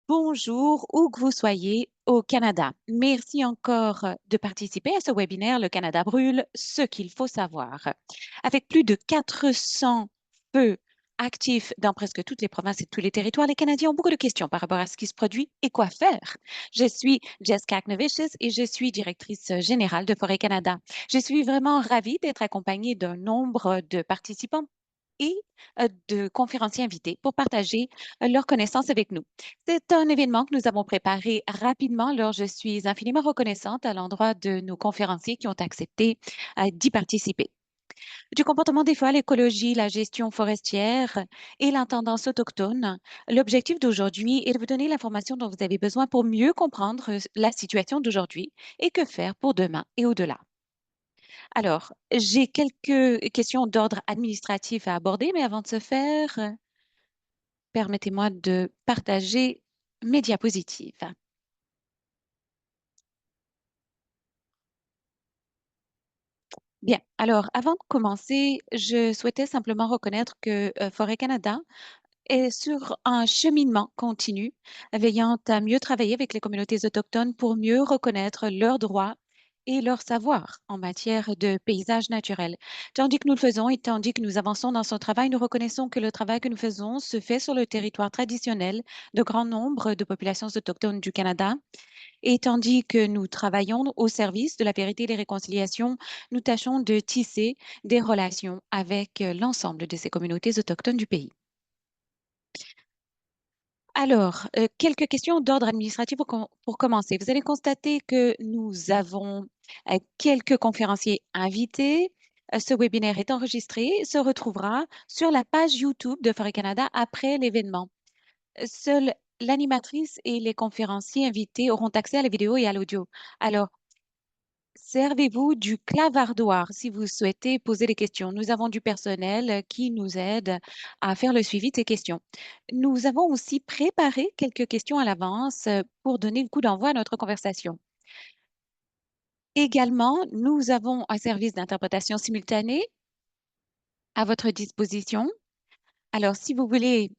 Bonjour, où que vous soyez au Canada. Merci encore de participer à ce webinaire Le Canada brûle, ce qu'il faut savoir. Avec plus de 400 feux actifs dans presque toutes les provinces et tous les territoires, les Canadiens ont beaucoup de questions par rapport à ce qui se produit et quoi faire. Je suis Jess Kaknevicius et je suis directrice générale de Forêt Canada. Je suis vraiment ravie d'être accompagnée d'un nombre de participants et de conférenciers invités pour partager leurs connaissances avec nous. C'est un événement que nous avons préparé rapidement, alors je suis infiniment reconnaissante à l'endroit de nos conférenciers qui ont accepté d'y participer. Du comportement des fois, l'écologie, la gestion forestière et l'intendance autochtone, l'objectif d'aujourd'hui est de vous donner l'information dont vous avez besoin pour mieux comprendre la situation d'aujourd'hui et que faire pour demain et au-delà. Alors, j'ai quelques questions d'ordre administratif à aborder, mais avant de ce faire, permettez-moi de partager mes diapositives. Bien, alors avant de commencer, je souhaitais simplement reconnaître que Forêt Canada est sur un cheminement continu, veillant à mieux travailler avec les communautés autochtones pour mieux reconnaître leurs droits et leur savoir en matière de paysage naturel. Tandis que nous le faisons et tandis que nous avançons dans ce travail, nous reconnaissons que le travail que nous faisons se fait sur le territoire traditionnel de grand nombre de populations autochtones du Canada. Et tandis que nous travaillons au service de la vérité et des réconciliations, nous tâchons de tisser des relations avec l'ensemble de ces communautés autochtones du pays. Alors, quelques questions d'ordre administratif pour commencer. Vous allez constater que nous avons quelques conférenciers invités. Ce webinaire est enregistré, se retrouvera sur la page YouTube de Forêt Canada après l'événement. Seule l'animatrice et les conférenciers invités auront accès à la vidéo et à l'audio. Alors, servez-vous du clavardoir si vous souhaitez poser des questions. Nous avons du personnel qui nous aide à faire le suivi de ces questions. Nous avons aussi préparé quelques questions à l'avance pour donner le coup d'envoi à notre conversation. Également, nous avons un service d'interprétation simultanée à votre disposition. Alors, si vous voulez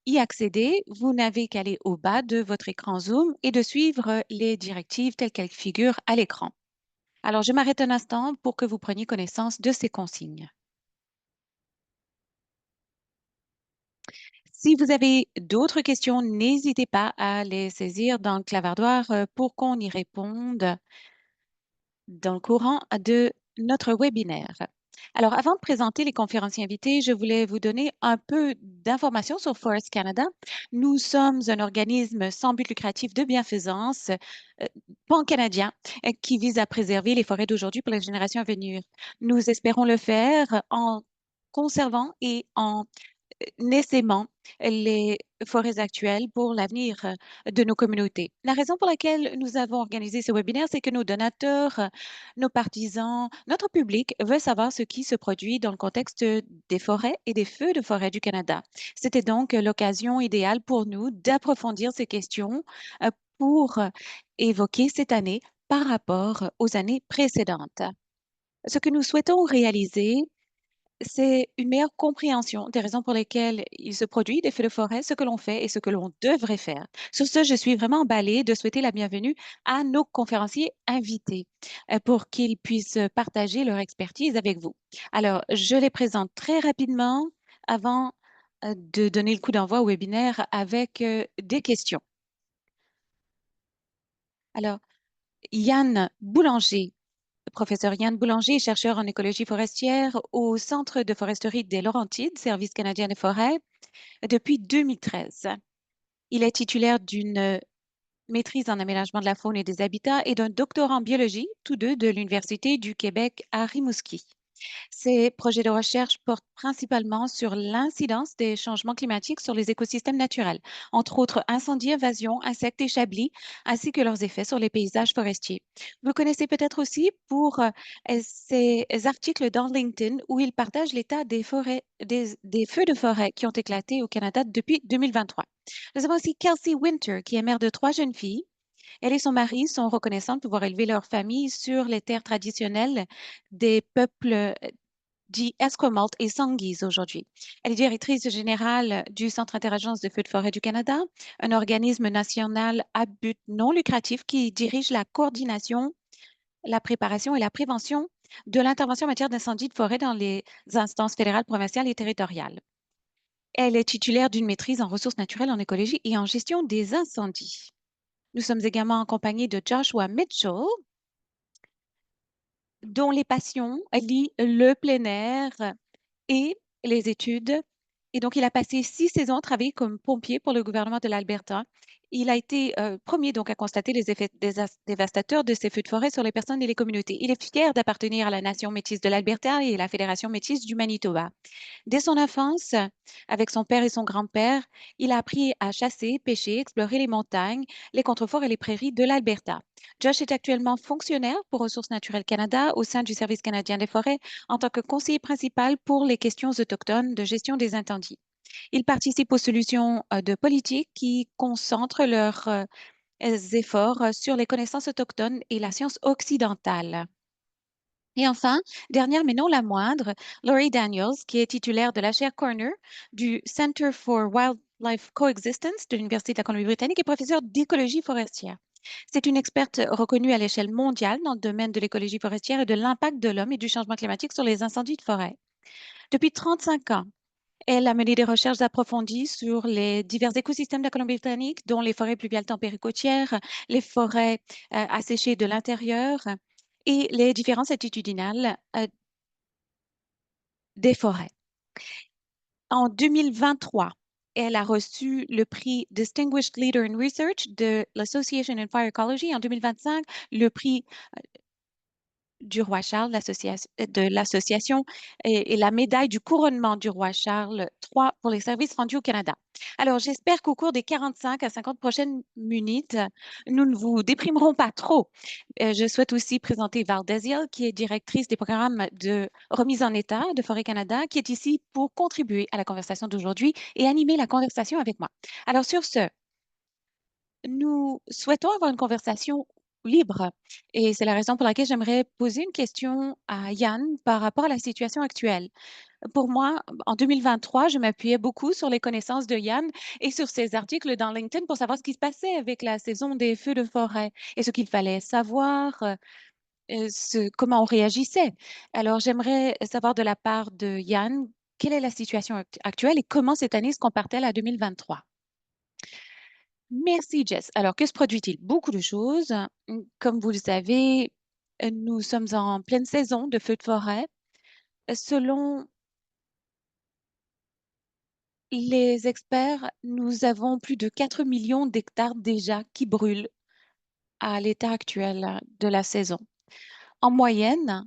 y accéder, vous n'avez qu'à aller au bas de votre écran Zoom et de suivre les directives telles qu'elles figurent à l'écran. Alors, je m'arrête un instant pour que vous preniez connaissance de ces consignes. Si vous avez d'autres questions, n'hésitez pas à les saisir dans le clavardoir pour qu'on y réponde dans le courant de notre webinaire. Alors, avant de présenter les conférenciers invités, je voulais vous donner un peu d'informations sur Forest Canada. Nous sommes un organisme sans but lucratif de bienfaisance pan-canadien qui vise à préserver les forêts d'aujourd'hui pour les générations à venir. Nous espérons le faire en conservant et en essaimant les forêts actuelles pour l'avenir de nos communautés. La raison pour laquelle nous avons organisé ce webinaire, c'est que nos donateurs, nos partisans, notre public veut savoir ce qui se produit dans le contexte des forêts et des feux de forêt du Canada. C'était donc l'occasion idéale pour nous d'approfondir ces questions pour évoquer cette année par rapport aux années précédentes. Ce que nous souhaitons réaliser, c'est une meilleure compréhension des raisons pour lesquelles il se produit des feux de forêt, ce que l'on fait et ce que l'on devrait faire. Sur ce, je suis vraiment emballée de souhaiter la bienvenue à nos conférenciers invités pour qu'ils puissent partager leur expertise avec vous. Alors, je les présente très rapidement avant de donner le coup d'envoi au webinaire avec des questions. Alors, Yann Boulanger. Professeur Yann Boulanger est chercheur en écologie forestière au Centre de foresterie des Laurentides, Service canadien des forêts, depuis 2013. Il est titulaire d'une maîtrise en aménagement de la faune et des habitats et d'un doctorat en biologie, tous deux de l'Université du Québec à Rimouski. Ces projets de recherche portent principalement sur l'incidence des changements climatiques sur les écosystèmes naturels, entre autres incendies, invasions, insectes et chablis, ainsi que leurs effets sur les paysages forestiers. Vous connaissez peut-être aussi pour ces articles dans LinkedIn où il partage l'état des forêts, des feux de forêt qui ont éclaté au Canada depuis 2023. Nous avons aussi Kelsey Winter, qui est mère de trois jeunes filles. Elle et son mari sont reconnaissants de pouvoir élever leur famille sur les terres traditionnelles des peuples dit Esquimalt et Sanguise aujourd'hui. Elle est directrice générale du Centre Interagence de feux de forêt du Canada, un organisme national à but non lucratif qui dirige la coordination, la préparation et la prévention de l'intervention en matière d'incendie de forêt dans les instances fédérales, provinciales et territoriales. Elle est titulaire d'une maîtrise en ressources naturelles, en écologie et en gestion des incendies. Nous sommes également accompagnés de Joshua Mitchell, dont les passions lient le plein air et les études. Et donc, il a passé 6 saisons à travailler comme pompier pour le gouvernement de l'Alberta. Il a été premier donc à constater les effets dévastateurs de ces feux de forêt sur les personnes et les communautés. Il est fier d'appartenir à la nation métisse de l'Alberta et à la Fédération métisse du Manitoba. Dès son enfance, avec son père et son grand-père, il a appris à chasser, pêcher, explorer les montagnes, les contreforts et les prairies de l'Alberta. Josh est actuellement fonctionnaire pour Ressources naturelles Canada au sein du Service canadien des forêts en tant que conseiller principal pour les questions autochtones de gestion des incendies. Il participe aux solutions de politique qui concentrent leurs efforts sur les connaissances autochtones et la science occidentale. Et enfin, dernière mais non la moindre, Laurie Daniels, qui est titulaire de la chaire Corner du Center for Wildlife Coexistence de l'Université de la Colombie-Britannique et professeure d'écologie forestière. C'est une experte reconnue à l'échelle mondiale dans le domaine de l'écologie forestière et de l'impact de l'homme et du changement climatique sur les incendies de forêt. Depuis 35 ans, elle a mené des recherches approfondies sur les divers écosystèmes de la Colombie-Britannique, dont les forêts pluviales tempérées côtières, les forêts asséchées de l'intérieur et les différences attitudinales des forêts. En 2023, elle a reçu le prix Distinguished Leader in Research de l'Association in Fire Ecology. En 2025, le prix du roi Charles, de l'association, et la médaille du couronnement du roi Charles III pour les services rendus au Canada. Alors, j'espère qu'au cours des 45 à 50 prochaines minutes, nous ne vous déprimerons pas trop. Je souhaite aussi présenter Val Desiel, qui est directrice des programmes de remise en état de Forêt Canada, qui est ici pour contribuer à la conversation d'aujourd'hui et animer la conversation avec moi. Alors, sur ce, nous souhaitons avoir une conversation libre et c'est la raison pour laquelle j'aimerais poser une question à Yann par rapport à la situation actuelle. Pour moi, en 2023, je m'appuyais beaucoup sur les connaissances de Yann et sur ses articles dans LinkedIn pour savoir ce qui se passait avec la saison des feux de forêt et ce qu'il fallait savoir, comment on réagissait. Alors, j'aimerais savoir de la part de Yann, quelle est la situation actuelle et comment cette année se compare-t-elle à 2023? Merci, Jess. Alors, que se produit-il? Beaucoup de choses. Comme vous le savez, nous sommes en pleine saison de feux de forêt. Selon les experts, nous avons plus de 4 millions d'hectares déjà qui brûlent à l'état actuel de la saison. En moyenne,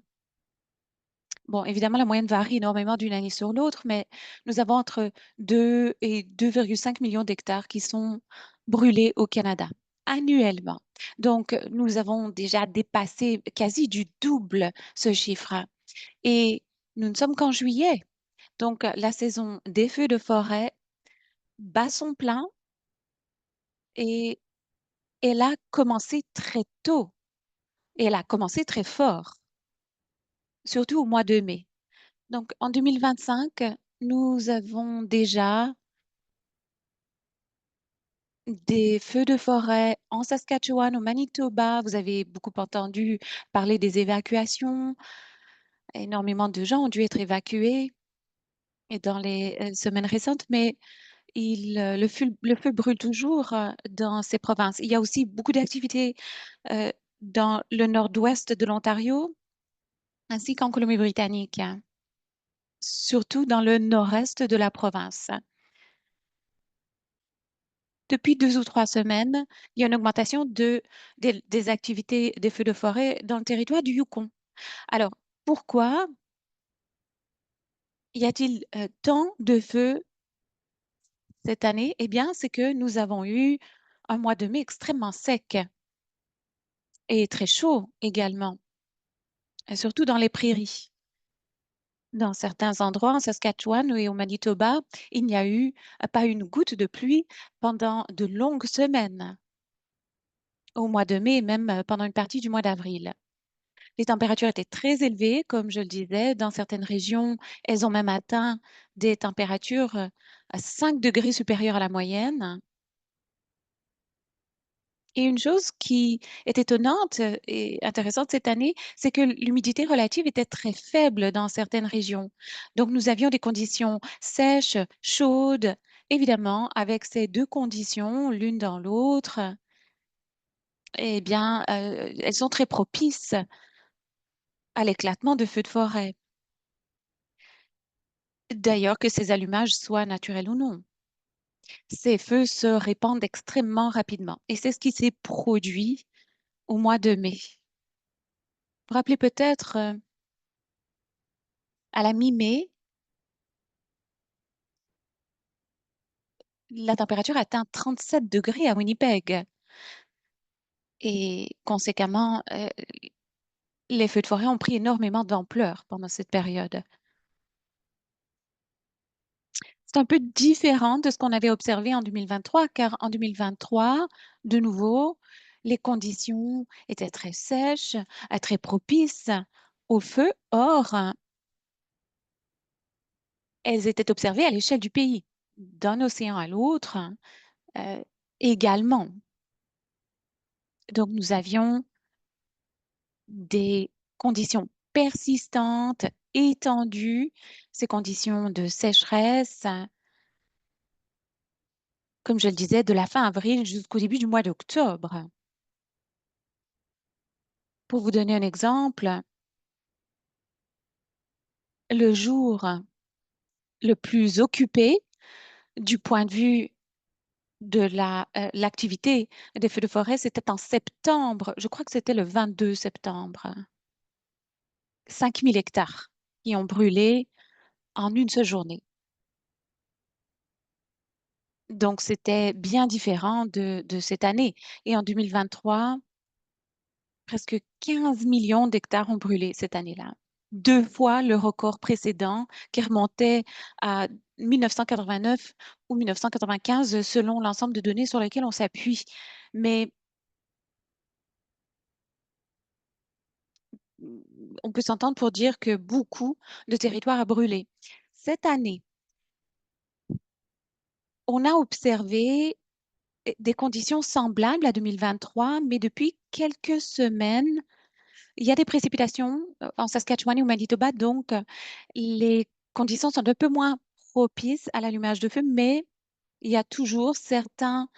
bon, évidemment, la moyenne varie énormément d'une année sur l'autre, mais nous avons entre 2 et 2,5 millions d'hectares qui sont brûlés au Canada annuellement. Donc, nous avons déjà dépassé quasi du double ce chiffre. Et nous ne sommes qu'en juillet. Donc, la saison des feux de forêt bat son plein et elle a commencé très tôt. Et elle a commencé très fort, surtout au mois de mai. Donc, en 2025, nous avons déjà des feux de forêt en Saskatchewan, au Manitoba. Vous avez beaucoup entendu parler des évacuations. Énormément de gens ont dû être évacués et dans les semaines récentes, mais le feu brûle toujours dans ces provinces. Il y a aussi beaucoup d'activités euh, dans le nord-ouest de l'Ontario ainsi qu'en Colombie-Britannique, hein, surtout dans le nord-est de la province. Depuis 2 ou 3 semaines, il y a une augmentation des activités des feux de forêt dans le territoire du Yukon. Alors, pourquoi y a-t-il tant de feux cette année? Eh bien, c'est que nous avons eu un mois de mai extrêmement sec et très chaud également, et surtout dans les prairies. Dans certains endroits, en Saskatchewan et au Manitoba, il n'y a eu pas une goutte de pluie pendant de longues semaines, au mois de mai, même pendant une partie du mois d'avril. Les températures étaient très élevées, comme je le disais. Dans certaines régions, elles ont même atteint des températures à 5 degrés supérieures à la moyenne. Et une chose qui est étonnante et intéressante cette année, c'est que l'humidité relative était très faible dans certaines régions. Donc, nous avions des conditions sèches, chaudes. Évidemment, avec ces deux conditions, l'une dans l'autre, eh bien, elles sont très propices à l'éclatement de feux de forêt. D'ailleurs, que ces allumages soient naturels ou non. Ces feux se répandent extrêmement rapidement. Et c'est ce qui s'est produit au mois de mai. Vous vous rappelez peut-être, à la mi-mai, la température atteint 37 degrés à Winnipeg. Et conséquemment, les feux de forêt ont pris énormément d'ampleur pendant cette période. C'est un peu différent de ce qu'on avait observé en 2023, car en 2023, de nouveau, les conditions étaient très sèches, très propices au feu. Or, elles étaient observées à l'échelle du pays, d'un océan à l'autre, euh, également. Donc, nous avions des conditions persistantes, étendues, ces conditions de sécheresse, comme je le disais, de la fin avril jusqu'au début du mois d'octobre. Pour vous donner un exemple, le jour le plus occupé du point de vue de l'activité des feux de forêt, c'était en septembre. Je crois que c'était le 22 septembre. 5 000 hectares qui ont brûlé en une seule journée. Donc, c'était bien différent de cette année. Et en 2023, presque 15 millions d'hectares ont brûlé cette année-là. 2 fois le record précédent qui remontait à 1989 ou 1995 selon l'ensemble de données sur lesquelles on s'appuie. Mais on peut s'entendre pour dire que beaucoup de territoires a brûlé. Cette année, on a observé des conditions semblables à 2023, mais depuis quelques semaines, il y a des précipitations en Saskatchewan et au Manitoba, donc les conditions sont un peu moins propices à l'allumage de feu, mais il y a toujours certains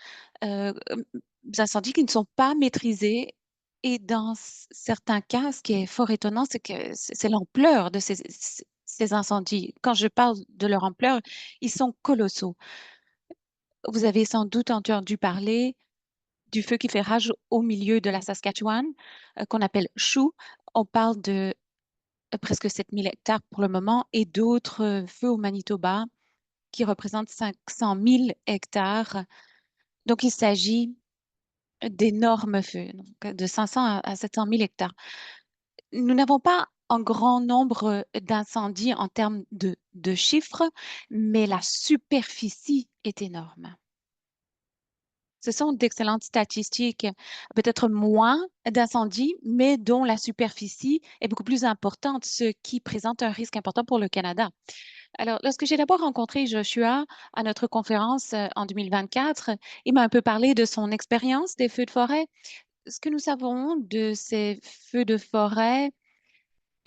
incendies qui ne sont pas maîtrisés. Et dans certains cas, ce qui est fort étonnant, c'est que c'est l'ampleur de ces incendies. Quand je parle de leur ampleur, ils sont colossaux. Vous avez sans doute entendu parler du feu qui fait rage au milieu de la Saskatchewan, qu'on appelle chou. On parle de presque 7 000 hectares pour le moment et d'autres feux au Manitoba qui représentent 500 000 hectares. Donc, il s'agit d'énormes feux, donc de 500 à 700 000 hectares. Nous n'avons pas un grand nombre d'incendies en termes de chiffres, mais la superficie est énorme. Ce sont d'excellentes statistiques, peut-être moins d'incendies, mais dont la superficie est beaucoup plus importante, ce qui présente un risque important pour le Canada. Alors, lorsque j'ai d'abord rencontré Joshua à notre conférence en 2024, il m'a un peu parlé de son expérience des feux de forêt. Ce que nous savons de ces feux de forêt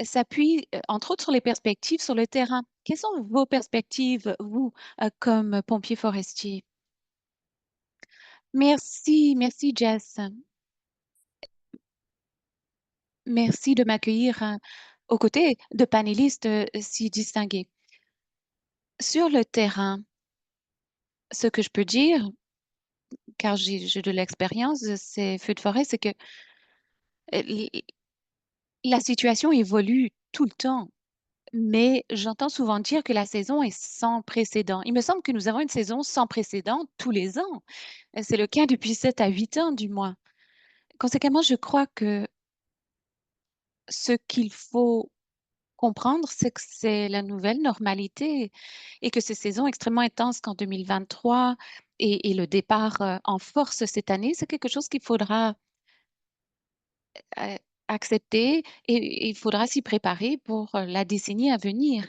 s'appuie, entre autres, sur les perspectives sur le terrain. Quelles sont vos perspectives, vous, comme pompier forestier? Merci, merci Jess. Merci de m'accueillir aux côtés de panélistes si distingués. Sur le terrain, ce que je peux dire, car j'ai de l'expérience de ces feux de forêt, c'est que l- la situation évolue tout le temps. Mais j'entends souvent dire que la saison est sans précédent. Il me semble que nous avons une saison sans précédent tous les ans. C'est le cas depuis 7 à 8 ans, du moins. Conséquemment, je crois que ce qu'il faut comprendre, c'est que c'est la nouvelle normalité et que ces saisons extrêmement intenses qu'en 2023 et le départ en force cette année, c'est quelque chose qu'il faudra accepter et il faudra s'y préparer pour la décennie à venir.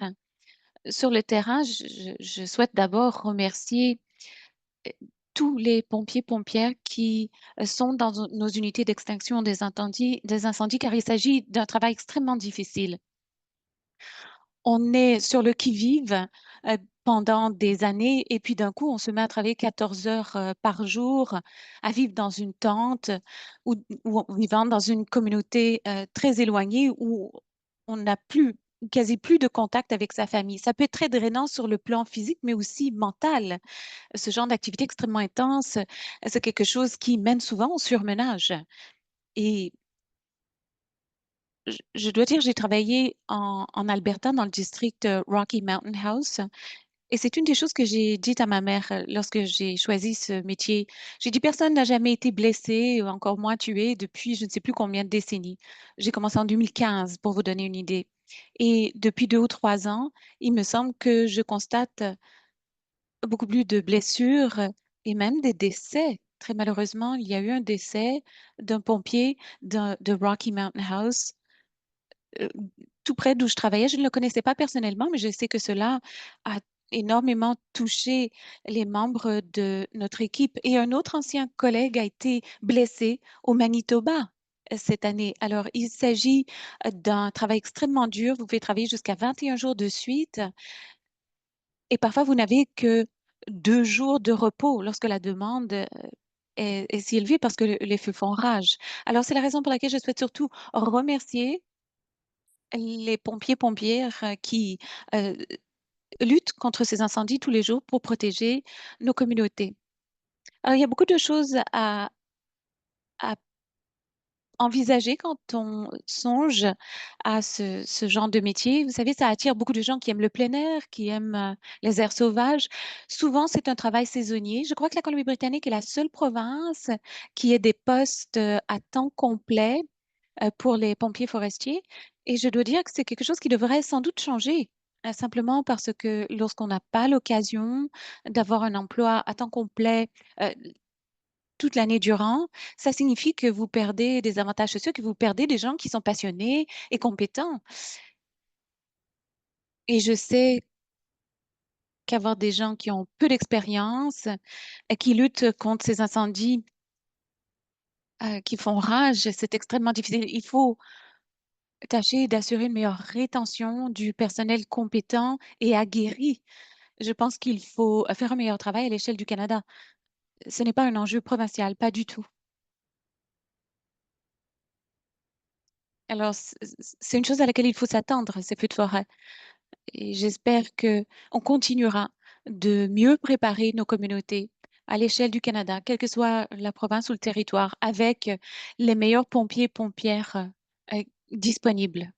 Sur le terrain, je souhaite d'abord remercier euh, tous les pompiers-pompières qui sont dans nos unités d'extinction des incendies, car il s'agit d'un travail extrêmement difficile. On est sur le qui-vive pendant des années et puis d'un coup, on se met à travailler 14 heures par jour, à vivre dans une tente ou vivant dans une communauté très éloignée où on n'a plus, quasi plus de contact avec sa famille. Ça peut être très drainant sur le plan physique, mais aussi mental. Ce genre d'activité extrêmement intense, c'est quelque chose qui mène souvent au surmenage. Et je dois dire, j'ai travaillé en Alberta dans le district Rocky Mountain House. Et c'est une des choses que j'ai dites à ma mère lorsque j'ai choisi ce métier. J'ai dit, personne n'a jamais été blessé, ou encore moins tué depuis je ne sais plus combien de décennies. J'ai commencé en 2015 pour vous donner une idée. Et depuis 2 ou 3 ans, il me semble que je constate beaucoup plus de blessures et même des décès. Très malheureusement, il y a eu un décès d'un pompier de Rocky Mountain House euh, tout près d'où je travaillais. Je ne le connaissais pas personnellement, mais je sais que cela a énormément touché les membres de notre équipe. Et un autre ancien collègue a été blessé au Manitoba cette année. Alors, il s'agit d'un travail extrêmement dur. Vous pouvez travailler jusqu'à 21 jours de suite et parfois vous n'avez que 2 jours de repos lorsque la demande est si élevée parce que les feux font rage. Alors, c'est la raison pour laquelle je souhaite surtout remercier les pompiers-pompières qui euh, luttent contre ces incendies tous les jours pour protéger nos communautés. Alors, il y a beaucoup de choses à envisager quand on songe à ce genre de métier. Vous savez, ça attire beaucoup de gens qui aiment le plein air, qui aiment les airs sauvages. Souvent, c'est un travail saisonnier. Je crois que la Colombie-Britannique est la seule province qui ait des postes à temps complet pour les pompiers forestiers. Et je dois dire que c'est quelque chose qui devrait sans doute changer, simplement parce que lorsqu'on n'a pas l'occasion d'avoir un emploi à temps complet euh, toute l'année durant, ça signifie que vous perdez des avantages sociaux, que vous perdez des gens qui sont passionnés et compétents. Et je sais qu'avoir des gens qui ont peu d'expérience, qui luttent contre ces incendies qui font rage, c'est extrêmement difficile. Il faut tâcher d'assurer une meilleure rétention du personnel compétent et aguerri. Je pense qu'il faut faire un meilleur travail à l'échelle du Canada. Ce n'est pas un enjeu provincial, pas du tout. Alors, c'est une chose à laquelle il faut s'attendre, ces feux de forêt. Et j'espère que on continuera de mieux préparer nos communautés à l'échelle du Canada, quelle que soit la province ou le territoire, avec les meilleurs pompiers et pompières disponibles.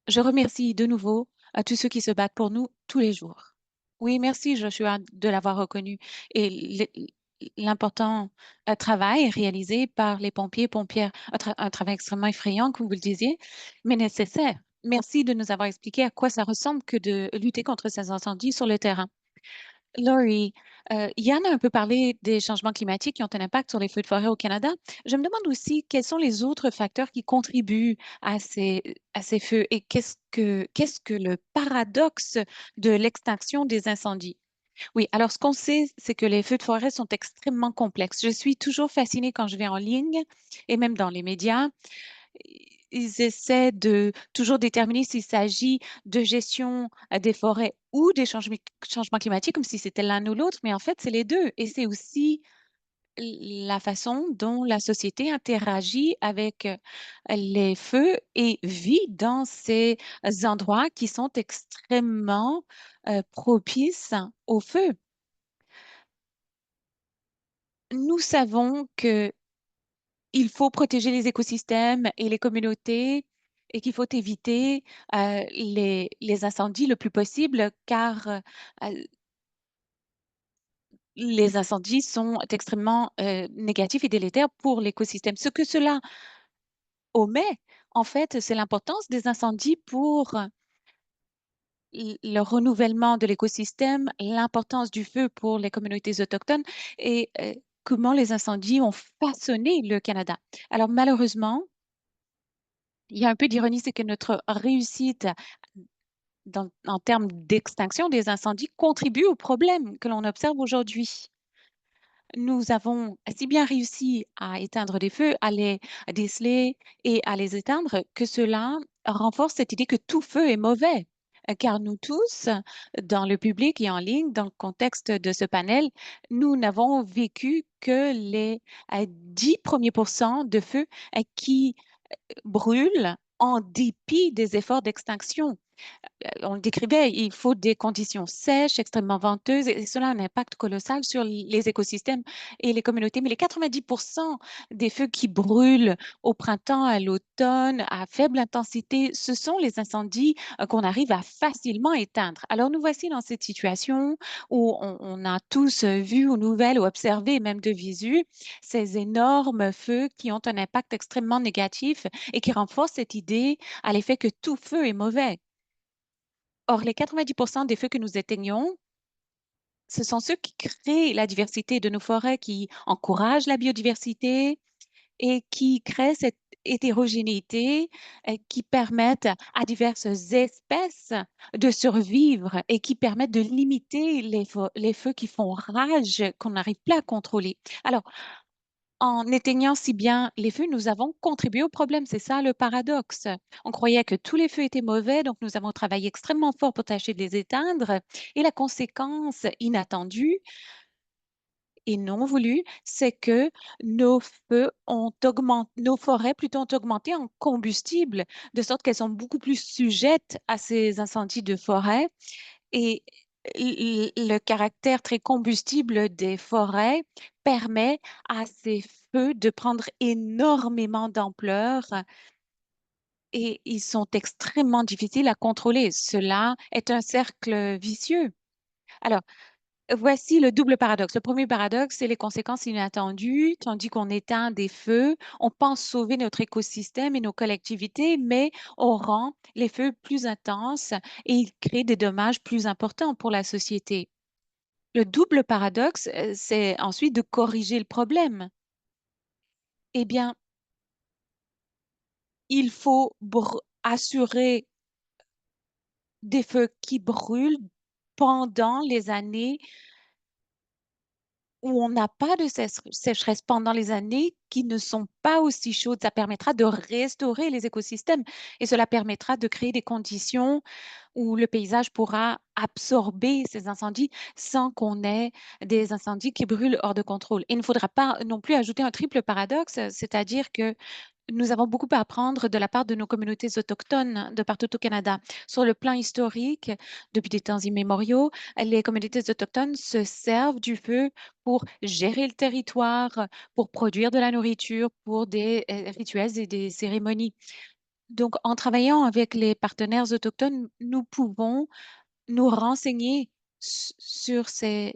Je remercie de nouveau à tous ceux qui se battent pour nous tous les jours. Oui, merci Joshua de l'avoir reconnu. Et l'important travail réalisé par les pompiers et pompières, un travail extrêmement effrayant, comme vous le disiez, mais nécessaire. Merci de nous avoir expliqué à quoi ça ressemble que de lutter contre ces incendies sur le terrain. Laurie, Yann a un peu parlé des changements climatiques qui ont un impact sur les feux de forêt au Canada. Je me demande aussi quels sont les autres facteurs qui contribuent à ces feux et qu'est-ce que le paradoxe de l'extinction des incendies? Oui, alors ce qu'on sait, c'est que les feux de forêt sont extrêmement complexes. Je suis toujours fascinée quand je vais en ligne et même dans les médias. Ils essaient de toujours déterminer s'il s'agit de gestion des forêts ou des changements climatiques, comme si c'était l'un ou l'autre, mais en fait, c'est les deux. Et c'est aussi la façon dont la société interagit avec les feux et vit dans ces endroits qui sont extrêmement propices au feu. Nous savons que il faut protéger les écosystèmes et les communautés et qu'il faut éviter les incendies le plus possible car les incendies sont extrêmement négatifs et délétères pour l'écosystème. Ce que cela omet, en fait, c'est l'importance des incendies pour le renouvellement de l'écosystème, l'importance du feu pour les communautés autochtones et comment les incendies ont façonné le Canada. Alors malheureusement, Il y a un peu d'ironie, c'est que notre réussite en termes d'extinction des incendies contribue au problème que l'on observe aujourd'hui. Nous avons si bien réussi à éteindre des feux, à les déceler et à les éteindre que cela renforce cette idée que tout feu est mauvais. Car nous tous, dans le public et en ligne, dans le contexte de ce panel, nous n'avons vécu que les 10 premiers pourcents de feux qui brûlent en dépit des efforts d'extinction. On le décrivait, il faut des conditions sèches, extrêmement venteuses, et cela a un impact colossal sur les écosystèmes et les communautés. Mais les 90% des feux qui brûlent au printemps, à l'automne, à faible intensité, ce sont les incendies qu'on arrive à facilement éteindre. Alors nous voici dans cette situation où on a tous vu aux nouvelles ou observé, même de visu, ces énormes feux qui ont un impact extrêmement négatif et qui renforcent cette idée à l'effet que tout feu est mauvais. Or, les 90% des feux que nous éteignons, ce sont ceux qui créent la diversité de nos forêts, qui encouragent la biodiversité et qui créent cette hétérogénéité qui permettent à diverses espèces de survivre et qui permettent de limiter les feux qui font rage, qu'on n'arrive plus à contrôler. Alors, en éteignant si bien les feux, nous avons contribué au problème. C'est ça le paradoxe. On croyait que tous les feux étaient mauvais, donc nous avons travaillé extrêmement fort pour tâcher de les éteindre. Et la conséquence inattendue et non voulue, c'est que nos feux ont augmenté, nos forêts plutôt ont augmenté en combustible, de sorte qu'elles sont beaucoup plus sujettes à ces incendies de forêt. Et le caractère très combustible des forêts permet à ces feux de prendre énormément d'ampleur et ils sont extrêmement difficiles à contrôler. Cela est un cercle vicieux. Alors, voici le double paradoxe. Le premier paradoxe, c'est les conséquences inattendues. Tandis qu'on éteint des feux, on pense sauver notre écosystème et nos collectivités, mais on rend les feux plus intenses et ils créent des dommages plus importants pour la société. Le double paradoxe, c'est ensuite de corriger le problème. Eh bien, il faut assurer des feux qui brûlent pendant les années où on n'a pas de sécheresse, pendant les années qui ne sont pas aussi chaudes. Ça permettra de restaurer les écosystèmes et cela permettra de créer des conditions où le paysage pourra absorber ces incendies sans qu'on ait des incendies qui brûlent hors de contrôle. Il ne faudra pas non plus ajouter un triple paradoxe, c'est-à-dire que nous avons beaucoup à apprendre de la part de nos communautés autochtones de partout au Canada. Sur le plan historique, depuis des temps immémoriaux, les communautés autochtones se servent du feu pour gérer le territoire, pour produire de la nourriture, pour des rituels et des cérémonies. Donc, en travaillant avec les partenaires autochtones, nous pouvons nous renseigner sur ces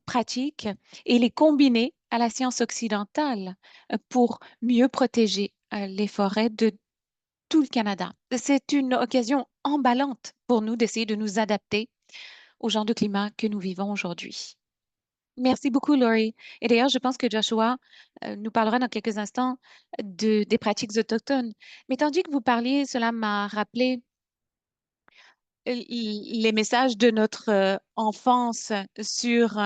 pratiques et les combiner à la science occidentale pour mieux protéger les forêts de tout le Canada. C'est une occasion emballante pour nous d'essayer de nous adapter au genre de climat que nous vivons aujourd'hui. Merci beaucoup, Laurie. Et d'ailleurs, je pense que Joshua nous parlera dans quelques instants des pratiques autochtones. Mais tandis que vous parliez, cela m'a rappelé les messages de notre enfance sur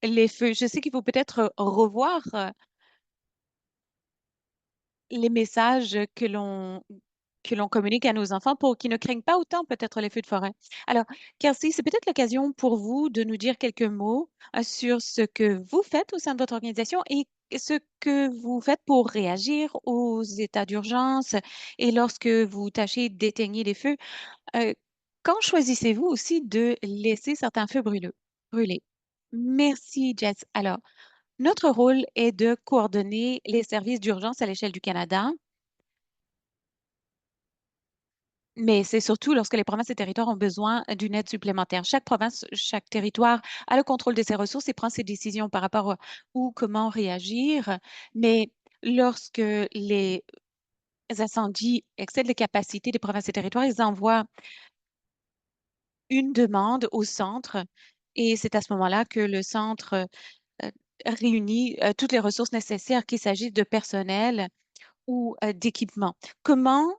les feux. Je sais qu'il faut peut-être revoir les messages que l'on communique à nos enfants pour qu'ils ne craignent pas autant peut-être les feux de forêt. Alors, Kelsey, c'est peut-être l'occasion pour vous de nous dire quelques mots sur ce que vous faites au sein de votre organisation et ce que vous faites pour réagir aux états d'urgence et lorsque vous tâchez d'éteigner les feux. Euh, Quand choisissez-vous aussi de laisser certains feux brûler? Merci, Jess. Alors, notre rôle est de coordonner les services d'urgence à l'échelle du Canada, mais c'est surtout lorsque les provinces et territoires ont besoin d'une aide supplémentaire. Chaque province, chaque territoire a le contrôle de ses ressources et prend ses décisions par rapport à où, comment réagir. Mais lorsque les incendies excèdent les capacités des provinces et territoires, ils envoient une demande au centre et c'est à ce moment-là que le centre euh, réunit toutes les ressources nécessaires, qu'il s'agisse de personnel ou d'équipement. Comment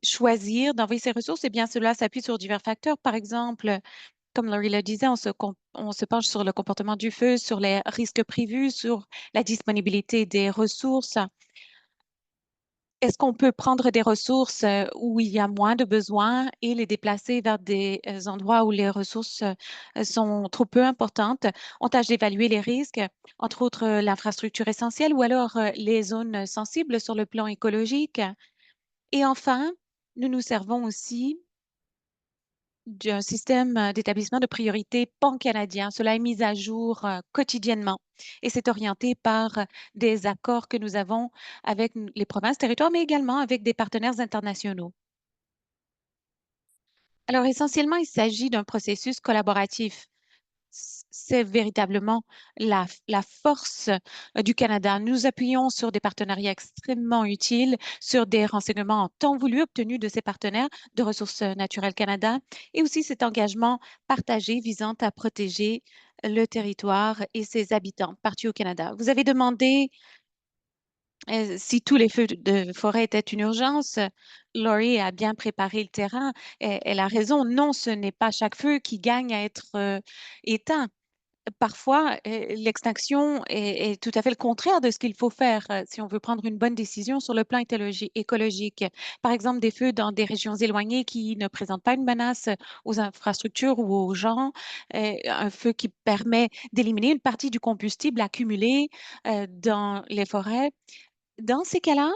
choisir d'envoyer ces ressources, eh bien, cela s'appuie sur divers facteurs. Par exemple, comme Laurie le disait, on se penche sur le comportement du feu, sur les risques prévus, sur la disponibilité des ressources. Est-ce qu'on peut prendre des ressources où il y a moins de besoins et les déplacer vers des endroits où les ressources sont trop peu importantes? On tâche d'évaluer les risques, entre autres l'infrastructure essentielle ou alors les zones sensibles sur le plan écologique. Et enfin, nous nous servons aussi d'un système d'établissement de priorité pan-canadien. Cela est mis à jour quotidiennement et c'est orienté par des accords que nous avons avec les provinces, territoires, mais également avec des partenaires internationaux. Alors, essentiellement, il s'agit d'un processus collaboratif. C'est véritablement la force du Canada. Nous appuyons sur des partenariats extrêmement utiles, sur des renseignements en temps voulu obtenus de ces partenaires de Ressources naturelles Canada et aussi cet engagement partagé visant à protéger le territoire et ses habitants partout au Canada. Vous avez demandé si tous les feux de forêt étaient une urgence. Laurie a bien préparé le terrain. Elle a raison. Non, ce n'est pas chaque feu qui gagne à être éteint. Parfois, l'extinction est tout à fait le contraire de ce qu'il faut faire si on veut prendre une bonne décision sur le plan écologique. Par exemple, des feux dans des régions éloignées qui ne présentent pas une menace aux infrastructures ou aux gens, un feu qui permet d'éliminer une partie du combustible accumulé dans les forêts. Dans ces cas-là,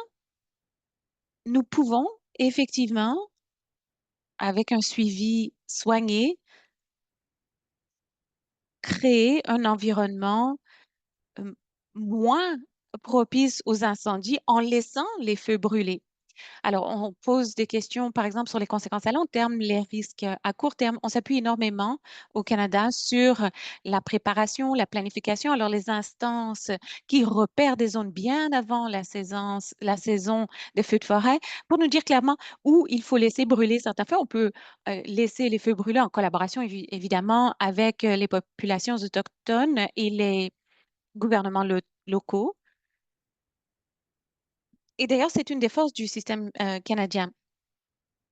nous pouvons effectivement, avec un suivi soigné, créer un environnement euh, moins propice aux incendies en laissant les feux brûler. Alors, on pose des questions, par exemple, sur les conséquences à long terme, les risques à court terme. On s'appuie énormément au Canada sur la préparation, la planification. Alors, les instances qui repèrent des zones bien avant la saison des feux de forêt pour nous dire clairement où il faut laisser brûler certains feux. On peut laisser les feux brûler en collaboration, évidemment, avec les populations autochtones et les gouvernements locaux. Et d'ailleurs, c'est une des forces du système canadien,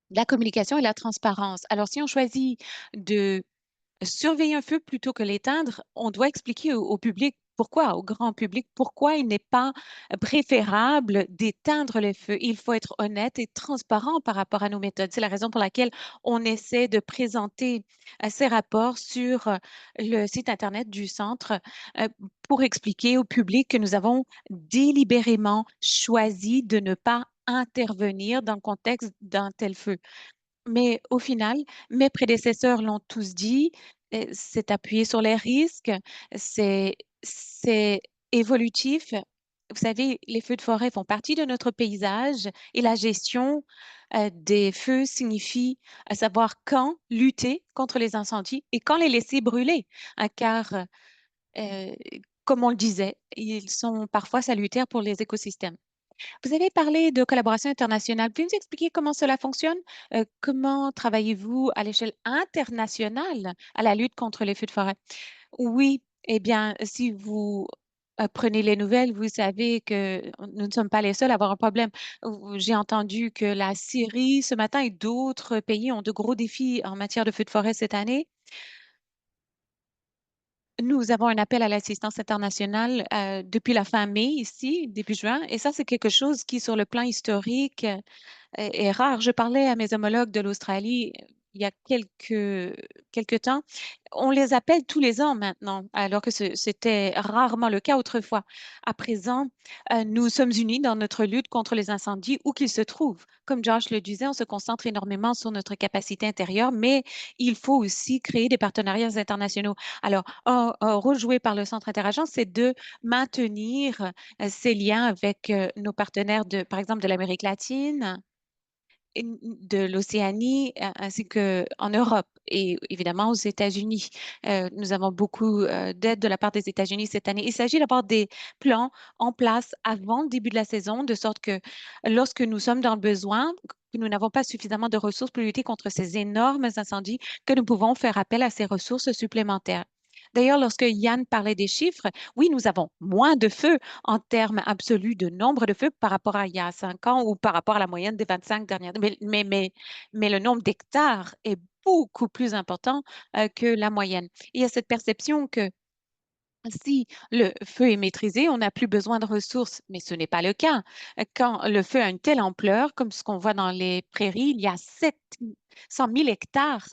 la communication et la transparence. Alors, si on choisit de surveiller un feu plutôt que l'éteindre, on doit expliquer au public pourquoi, au grand public, pourquoi il n'est pas préférable d'éteindre les feux. Il faut être honnête et transparent par rapport à nos méthodes. C'est la raison pour laquelle on essaie de présenter ces rapports sur le site Internet du centre euh, pour expliquer au public que nous avons délibérément choisi de ne pas intervenir dans le contexte d'un tel feu. Mais au final, mes prédécesseurs l'ont tous dit, c'est appuyé sur les risques, c'est évolutif. Vous savez, les feux de forêt font partie de notre paysage et la gestion des feux signifie savoir quand lutter contre les incendies et quand les laisser brûler, hein, car, euh, comme on le disait, ils sont parfois salutaires pour les écosystèmes. Vous avez parlé de collaboration internationale. Pouvez-vous nous expliquer comment cela fonctionne? Comment travaillez-vous à l'échelle internationale à la lutte contre les feux de forêt? Oui, eh bien, si vous prenez les nouvelles, vous savez que nous ne sommes pas les seuls à avoir un problème. J'ai entendu que la Syrie ce matin et d'autres pays ont de gros défis en matière de feux de forêt cette année. Nous avons un appel à l'assistance internationale depuis la fin mai ici, début juin, et ça, c'est quelque chose qui, sur le plan historique, est rare. Je parlais à mes homologues de l'Australie il y a quelques temps. On les appelle tous les ans maintenant, alors que c'était rarement le cas autrefois. À présent, nous sommes unis dans notre lutte contre les incendies où qu'ils se trouvent. Comme Josh le disait, on se concentre énormément sur notre capacité intérieure, mais il faut aussi créer des partenariats internationaux. Alors, un rôle joué par le Centre Interagence, c'est de maintenir ces liens avec nos partenaires par exemple, de l'Amérique latine, de l'Océanie ainsi qu'en Europe et évidemment aux États-Unis. Nous avons beaucoup d'aide de la part des États-Unis cette année. Il s'agit d'avoir des plans en place avant le début de la saison, de sorte que lorsque nous sommes dans le besoin, que nous n'avons pas suffisamment de ressources pour lutter contre ces énormes incendies, que nous pouvons faire appel à ces ressources supplémentaires. D'ailleurs, lorsque Yann parlait des chiffres, oui, nous avons moins de feux en termes absolus de nombre de feux par rapport à il y a 5 ans ou par rapport à la moyenne des 25 dernières. Mais le nombre d'hectares est beaucoup plus important que la moyenne. Il y a cette perception que si le feu est maîtrisé, on n'a plus besoin de ressources, mais ce n'est pas le cas. Quand le feu a une telle ampleur, comme ce qu'on voit dans les prairies, il y a 700 000 hectares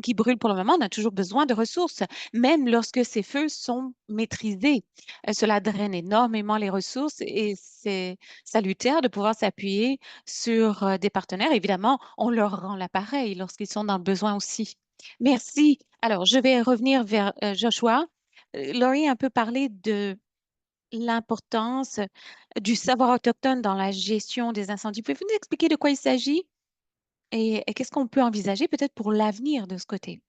qui brûlent pour le moment, on a toujours besoin de ressources, même lorsque ces feux sont maîtrisés. Cela draine énormément les ressources et c'est salutaire de pouvoir s'appuyer sur des partenaires. Évidemment, on leur rend l'appareil lorsqu'ils sont dans le besoin aussi. Merci. Alors, je vais revenir vers Joshua. Laurie a un peu parlé de l'importance du savoir autochtone dans la gestion des incendies. Pouvez-vous nous expliquer de quoi il s'agit et qu'est-ce qu'on peut envisager peut-être pour l'avenir de ce côté?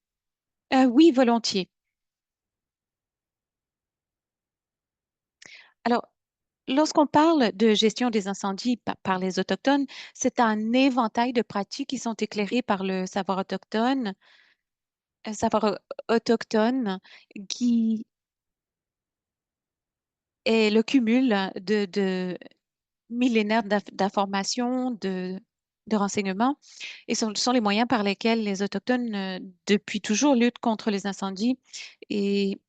Oui, volontiers. Alors, lorsqu'on parle de gestion des incendies par les Autochtones, c'est un éventail de pratiques qui sont éclairées par le savoir autochtone, autochtone qui est le cumul de millénaires d'informations, de renseignements, et sont les moyens par lesquels les Autochtones, depuis toujours, luttent contre les incendies et,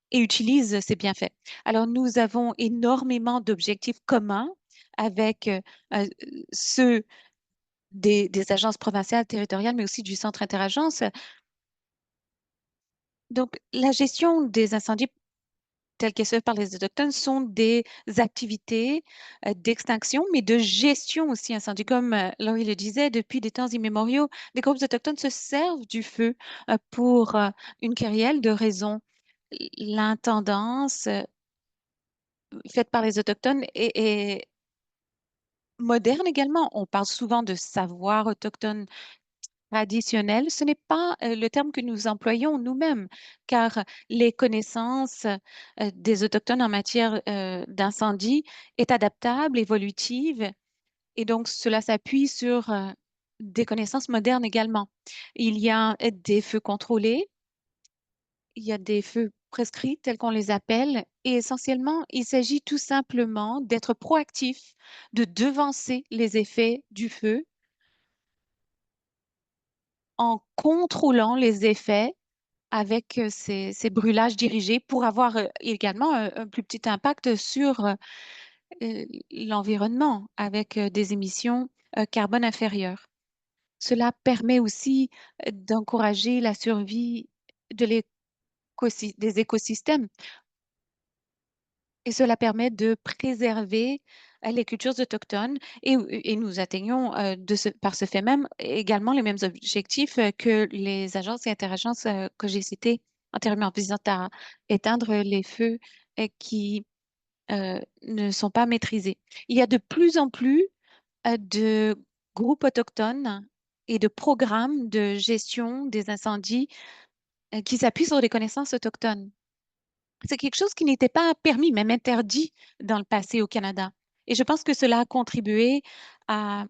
et utilisent ces bienfaits. Alors, nous avons énormément d'objectifs communs avec euh, ceux des agences provinciales, territoriales, mais aussi du centre interagence. Donc, la gestion des incendies telles qu'elles se font par les Autochtones sont des activités d'extinction, mais de gestion aussi incendie. Comme Laurie le disait, depuis des temps immémoriaux, les groupes autochtones se servent du feu pour une kyrielle de raisons. L'intendance faite par les Autochtones est moderne également. On parle souvent de savoir autochtone traditionnel. Ce n'est pas le terme que nous employons nous-mêmes, car les connaissances des Autochtones en matière d'incendie est adaptable, évolutive, et donc cela s'appuie sur des connaissances modernes également. Il y a des feux contrôlés, il y a des feux prescrits tels qu'on les appelle, et essentiellement, il s'agit tout simplement d'être proactif, de devancer les effets du feu en contrôlant les effets avec ces brûlages dirigés pour avoir également un plus petit impact sur l'environnement avec des émissions carbone inférieures. Cela permet aussi d'encourager la survie de des écosystèmes et cela permet de préserver les cultures autochtones et nous atteignons par ce fait même également les mêmes objectifs que les agences et interagences que j'ai citées antérieurement, visant à éteindre les feux qui ne sont pas maîtrisés. Il y a de plus en plus de groupes autochtones et de programmes de gestion des incendies qui s'appuient sur des connaissances autochtones. C'est quelque chose qui n'était pas permis, même interdit dans le passé au Canada. Et je pense que cela a contribué à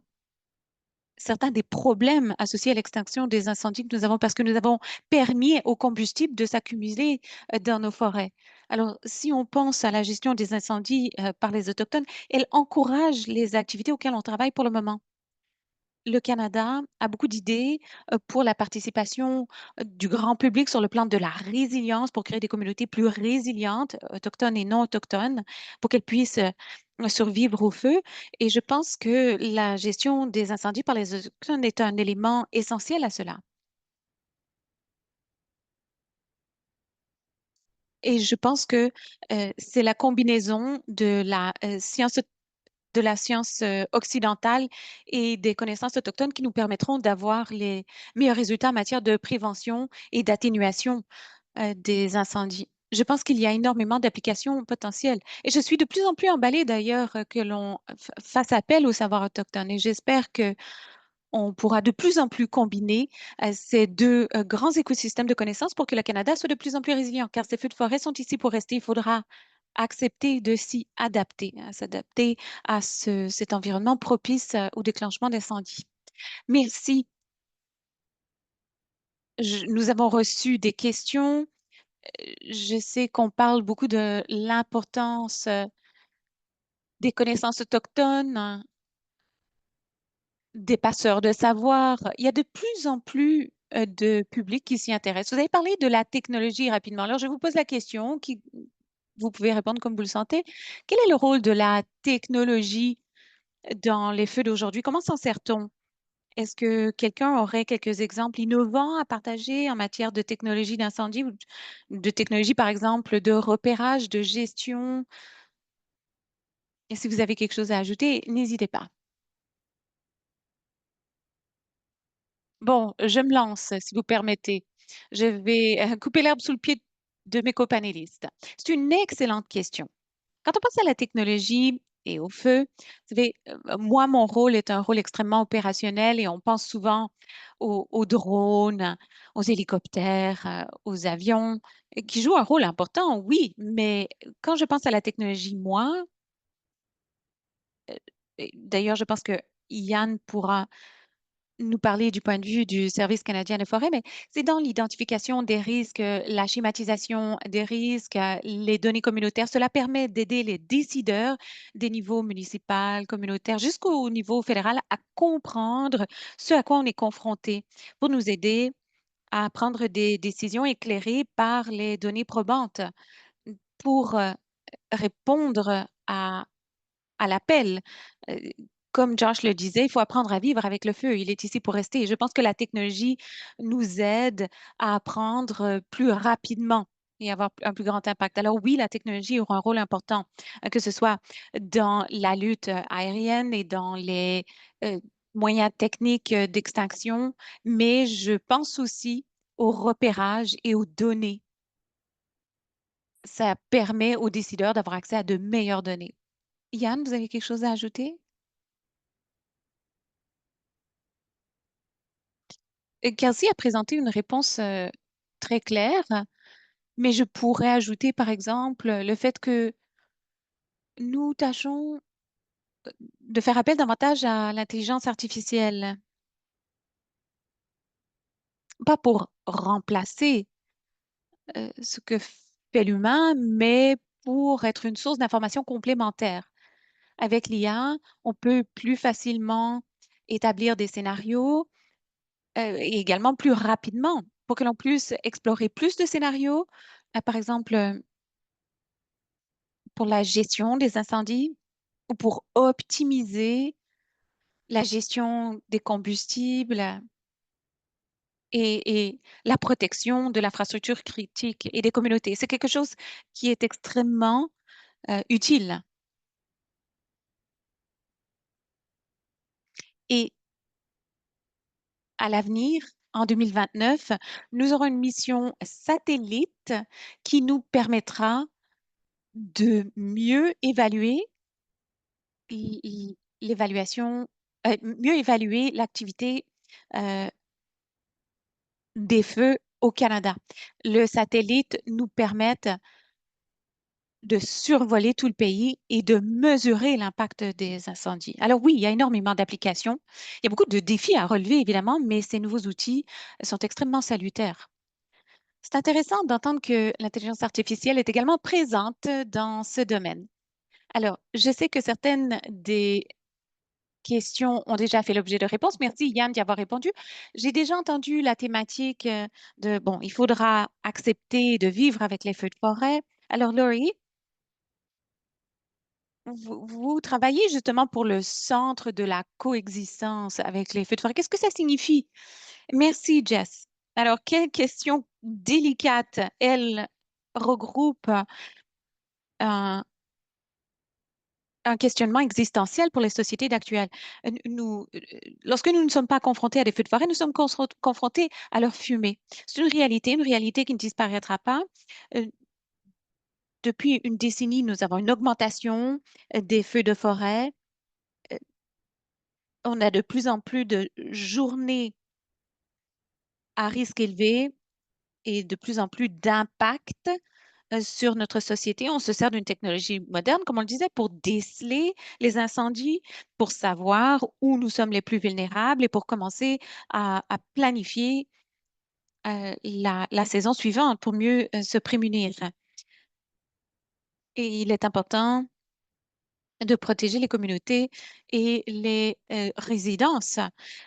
certains des problèmes associés à l'extinction des incendies que nous avons parce que nous avons permis au combustible de s'accumuler dans nos forêts. Alors, si on pense à la gestion des incendies par les Autochtones, elle encourage les activités auxquelles on travaille pour le moment. Le Canada a beaucoup d'idées pour la participation du grand public sur le plan de la résilience, pour créer des communautés plus résilientes, autochtones et non autochtones, pour qu'elles puissent survivre au feu. Et je pense que la gestion des incendies par les autochtones est un élément essentiel à cela. Et je pense que c'est la combinaison de la science occidentale et des connaissances autochtones qui nous permettront d'avoir les meilleurs résultats en matière de prévention et d'atténuation des incendies. Je pense qu'il y a énormément d'applications potentielles. Et je suis de plus en plus emballée d'ailleurs que l'on fasse appel au savoir autochtone. Et j'espère que on pourra de plus en plus combiner ces deux grands écosystèmes de connaissances pour que le Canada soit de plus en plus résilient, car ces feux de forêt sont ici pour rester. Il faudra accepter de s'y adapter, hein, s'adapter à cet environnement propice au déclenchement d'incendies. Merci. Nous avons reçu des questions. Je sais qu'on parle beaucoup de l'importance des connaissances autochtones, hein, des passeurs de savoir. Il y a de plus en plus de public qui s'y intéresse. Vous avez parlé de la technologie rapidement. Alors, je vous pose la question, vous pouvez répondre comme vous le sentez. Quel est le rôle de la technologie dans les feux d'aujourd'hui? Comment s'en sert-on? Est-ce que quelqu'un aurait quelques exemples innovants à partager en matière de technologie d'incendie ou de technologie, par exemple, de repérage, de gestion? Et si vous avez quelque chose à ajouter, n'hésitez pas. Bon, je me lance, si vous permettez. Je vais couper l'herbe sous le pied de mes copanélistes. C'est une excellente question. Quand on pense à la technologie et au feu, vous savez, moi, mon rôle est un rôle extrêmement opérationnel et on pense souvent aux drones, aux hélicoptères, aux avions, qui jouent un rôle important, oui, mais quand je pense à la technologie, moi, et d'ailleurs, je pense que Yann pourra nous parler du point de vue du Service canadien des forêts, mais c'est dans l'identification des risques, la schématisation des risques, les données communautaires. Cela permet d'aider les décideurs des niveaux municipal, communautaire, jusqu'au niveau fédéral à comprendre ce à quoi on est confronté pour nous aider à prendre des décisions éclairées par les données probantes pour répondre à l'appel. Euh, Comme Josh le disait, il faut apprendre à vivre avec le feu. Il est ici pour rester. Et je pense que la technologie nous aide à apprendre plus rapidement et avoir un plus grand impact. Alors oui, la technologie aura un rôle important, que ce soit dans la lutte aérienne et dans les euh, moyens techniques d'extinction, mais je pense aussi au repérage et aux données. Ça permet aux décideurs d'avoir accès à de meilleures données. Yann, vous avez quelque chose à ajouter? Kelsey a présenté une réponse très claire, mais je pourrais ajouter, par exemple, le fait que nous tâchons de faire appel davantage à l'intelligence artificielle, pas pour remplacer ce que fait l'humain, mais pour être une source d'information complémentaire. Avec l'IA, on peut plus facilement établir des scénarios et également plus rapidement pour que l'on puisse explorer plus de scénarios. Par exemple, pour la gestion des incendies ou pour optimiser la gestion des combustibles et la protection de l'infrastructure critique et des communautés. C'est quelque chose qui est extrêmement utile. Et à l'avenir, en 2029, nous aurons une mission satellite qui nous permettra de mieux évaluer l'évaluation, mieux évaluer l'activité euh, des feux au Canada. Le satellite nous permet de survoler tout le pays et de mesurer l'impact des incendies. Alors oui, il y a énormément d'applications. Il y a beaucoup de défis à relever, évidemment, mais ces nouveaux outils sont extrêmement salutaires. C'est intéressant d'entendre que l'intelligence artificielle est également présente dans ce domaine. Alors, je sais que certaines des questions ont déjà fait l'objet de réponses. Merci Yann d'y avoir répondu. J'ai déjà entendu la thématique bon, il faudra accepter de vivre avec les feux de forêt. Alors, Laurie, vous travaillez justement pour le centre de la coexistence avec les feux de forêt. Qu'est-ce que ça signifie? Merci, Jess. Alors, quelle question délicate, elle regroupe un, un questionnement existentiel pour les sociétés d'actuelles. Lorsque nous ne sommes pas confrontés à des feux de forêt, nous sommes confrontés à leur fumée. C'est une réalité qui ne disparaîtra pas. Euh, Depuis une décennie, nous avons une augmentation des feux de forêt. Euh, On a de plus en plus de journées à risque élevé et de plus en plus d'impact sur notre société. On se sert d'une technologie moderne, comme on le disait, pour déceler les incendies, pour savoir où nous sommes les plus vulnérables et pour commencer à planifier la saison suivante pour mieux se prémunir. Et il est important de protéger les communautés et les résidences.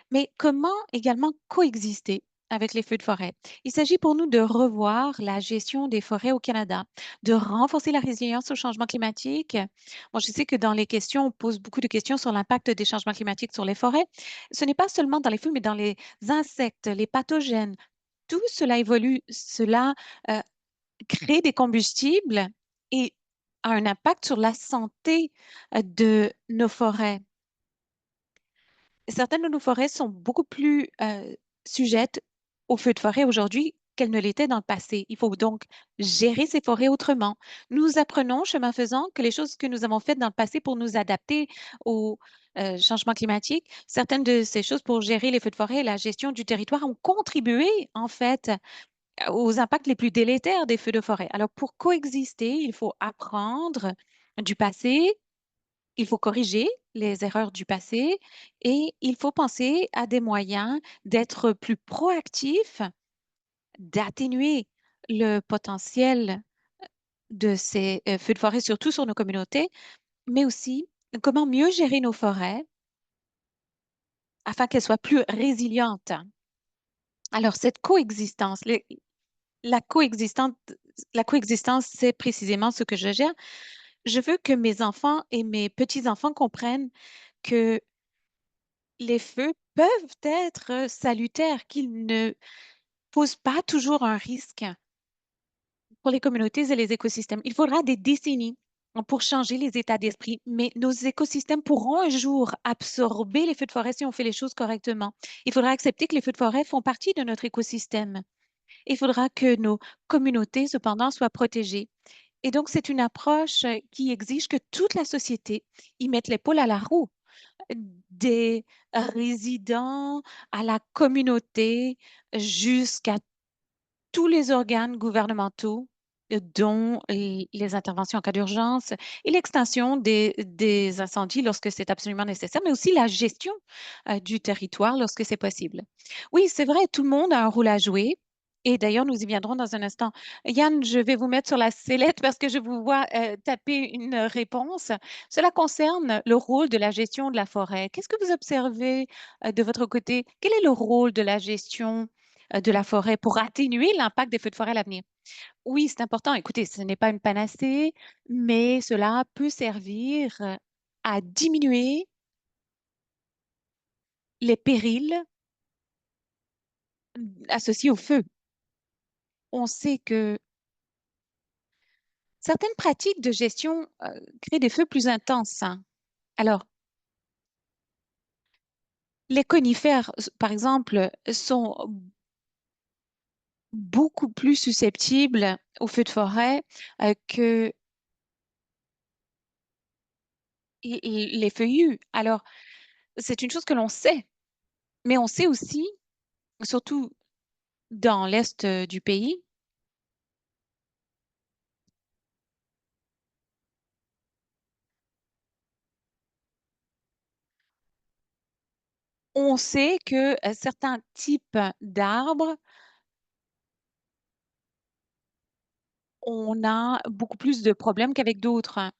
Mais comment également coexister avec les feux de forêt? Il s'agit pour nous de revoir la gestion des forêts au Canada, de renforcer la résilience au changement climatique. Bon, je sais que dans les questions, on pose beaucoup de questions sur l'impact des changements climatiques sur les forêts. Ce n'est pas seulement dans les feux, mais dans les insectes, les pathogènes. Tout cela évolue, cela euh, crée des combustibles et a un impact sur la santé de nos forêts. Certaines de nos forêts sont beaucoup plus sujettes aux feux de forêt aujourd'hui qu'elles ne l'étaient dans le passé. Il faut donc gérer ces forêts autrement. Nous apprenons, chemin faisant, que les choses que nous avons faites dans le passé pour nous adapter au changement climatique, certaines de ces choses pour gérer les feux de forêt et la gestion du territoire ont contribué, en fait, aux impacts les plus délétères des feux de forêt. Alors, pour coexister, il faut apprendre du passé, il faut corriger les erreurs du passé et il faut penser à des moyens d'être plus proactifs, d'atténuer le potentiel de ces feux de forêt, surtout sur nos communautés, mais aussi comment mieux gérer nos forêts afin qu'elles soient plus résilientes. Alors, cette coexistence, la coexistence, la coexistence, c'est précisément ce que je gère. Je veux que mes enfants et mes petits-enfants comprennent que les feux peuvent être salutaires, qu'ils ne posent pas toujours un risque pour les communautés et les écosystèmes. Il faudra des décennies pour changer les états d'esprit, mais nos écosystèmes pourront un jour absorber les feux de forêt si on fait les choses correctement. Il faudra accepter que les feux de forêt font partie de notre écosystème. Il faudra que nos communautés, cependant, soient protégées. Et donc, c'est une approche qui exige que toute la société y mette l'épaule à la roue, des résidents à la communauté jusqu'à tous les organes gouvernementaux, dont les interventions en cas d'urgence et l'extinction des incendies lorsque c'est absolument nécessaire, mais aussi la gestion du territoire lorsque c'est possible. Oui, c'est vrai, tout le monde a un rôle à jouer. Et d'ailleurs, nous y viendrons dans un instant. Yann, je vais vous mettre sur la sellette parce que je vous vois taper une réponse. Cela concerne le rôle de la gestion de la forêt. Qu'est-ce que vous observez de votre côté? Quel est le rôle de la gestion de la forêt pour atténuer l'impact des feux de forêt à l'avenir? Oui, c'est important. Écoutez, ce n'est pas une panacée, mais cela peut servir à diminuer les périls associés au feu. On sait que certaines pratiques de gestion créent des feux plus intenses, hein. Alors, les conifères, par exemple, sont beaucoup plus susceptibles aux feux de forêt que les feuillus. Alors, c'est une chose que l'on sait, mais on sait aussi, surtout dans l'est du pays, on sait que certains types d'arbres, on a beaucoup plus de problèmes qu'avec d'autres, hein.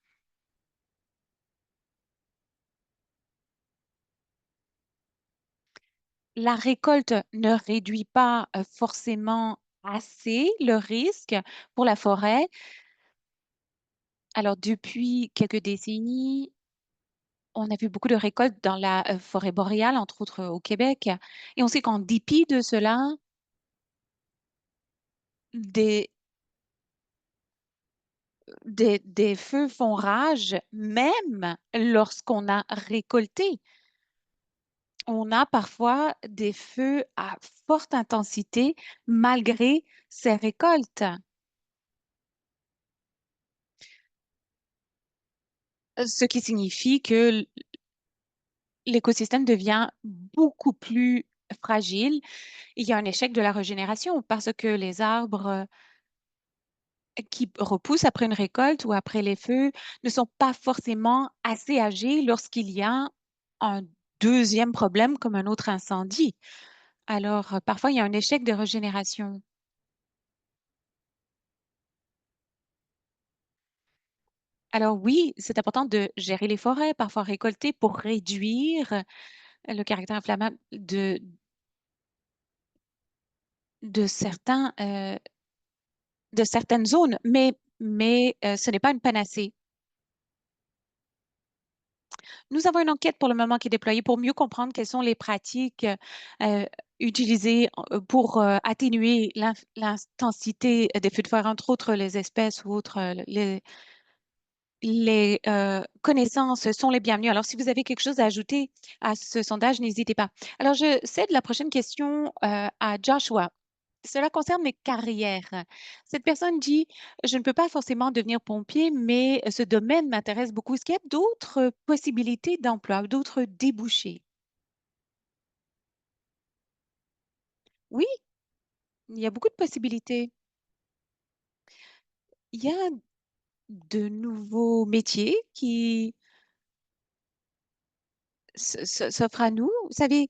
La récolte ne réduit pas forcément assez le risque pour la forêt. Alors, depuis quelques décennies, on a vu beaucoup de récoltes dans la forêt boréale, entre autres au Québec. Et on sait qu'en dépit de cela, des, des feux font rage, même lorsqu'on a récolté. On a parfois des feux à forte intensité malgré ces récoltes, ce qui signifie que l'écosystème devient beaucoup plus fragile. Il y a un échec de la régénération parce que les arbres qui repoussent après une récolte ou après les feux ne sont pas forcément assez âgés lorsqu'il y a un deuxième problème comme un autre incendie. Alors, parfois, il y a un échec de régénération. Alors oui, c'est important de gérer les forêts, parfois récoltées, pour réduire le caractère inflammable de de certaines zones, mais ce n'est pas une panacée. Nous avons une enquête pour le moment qui est déployée pour mieux comprendre quelles sont les pratiques euh, utilisées pour atténuer l'intensité des feux de forêt, entre autres les espèces ou autres, les connaissances sont les bienvenues. Alors, si vous avez quelque chose à ajouter à ce sondage, n'hésitez pas. Alors, je cède la prochaine question à Joshua. Cela concerne les carrières. Cette personne dit, je ne peux pas forcément devenir pompier, mais ce domaine m'intéresse beaucoup. Est-ce qu'il y a d'autres possibilités d'emploi, d'autres débouchés? Oui, il y a beaucoup de possibilités. Il y a de nouveaux métiers qui s'offrent à nous. Vous savez,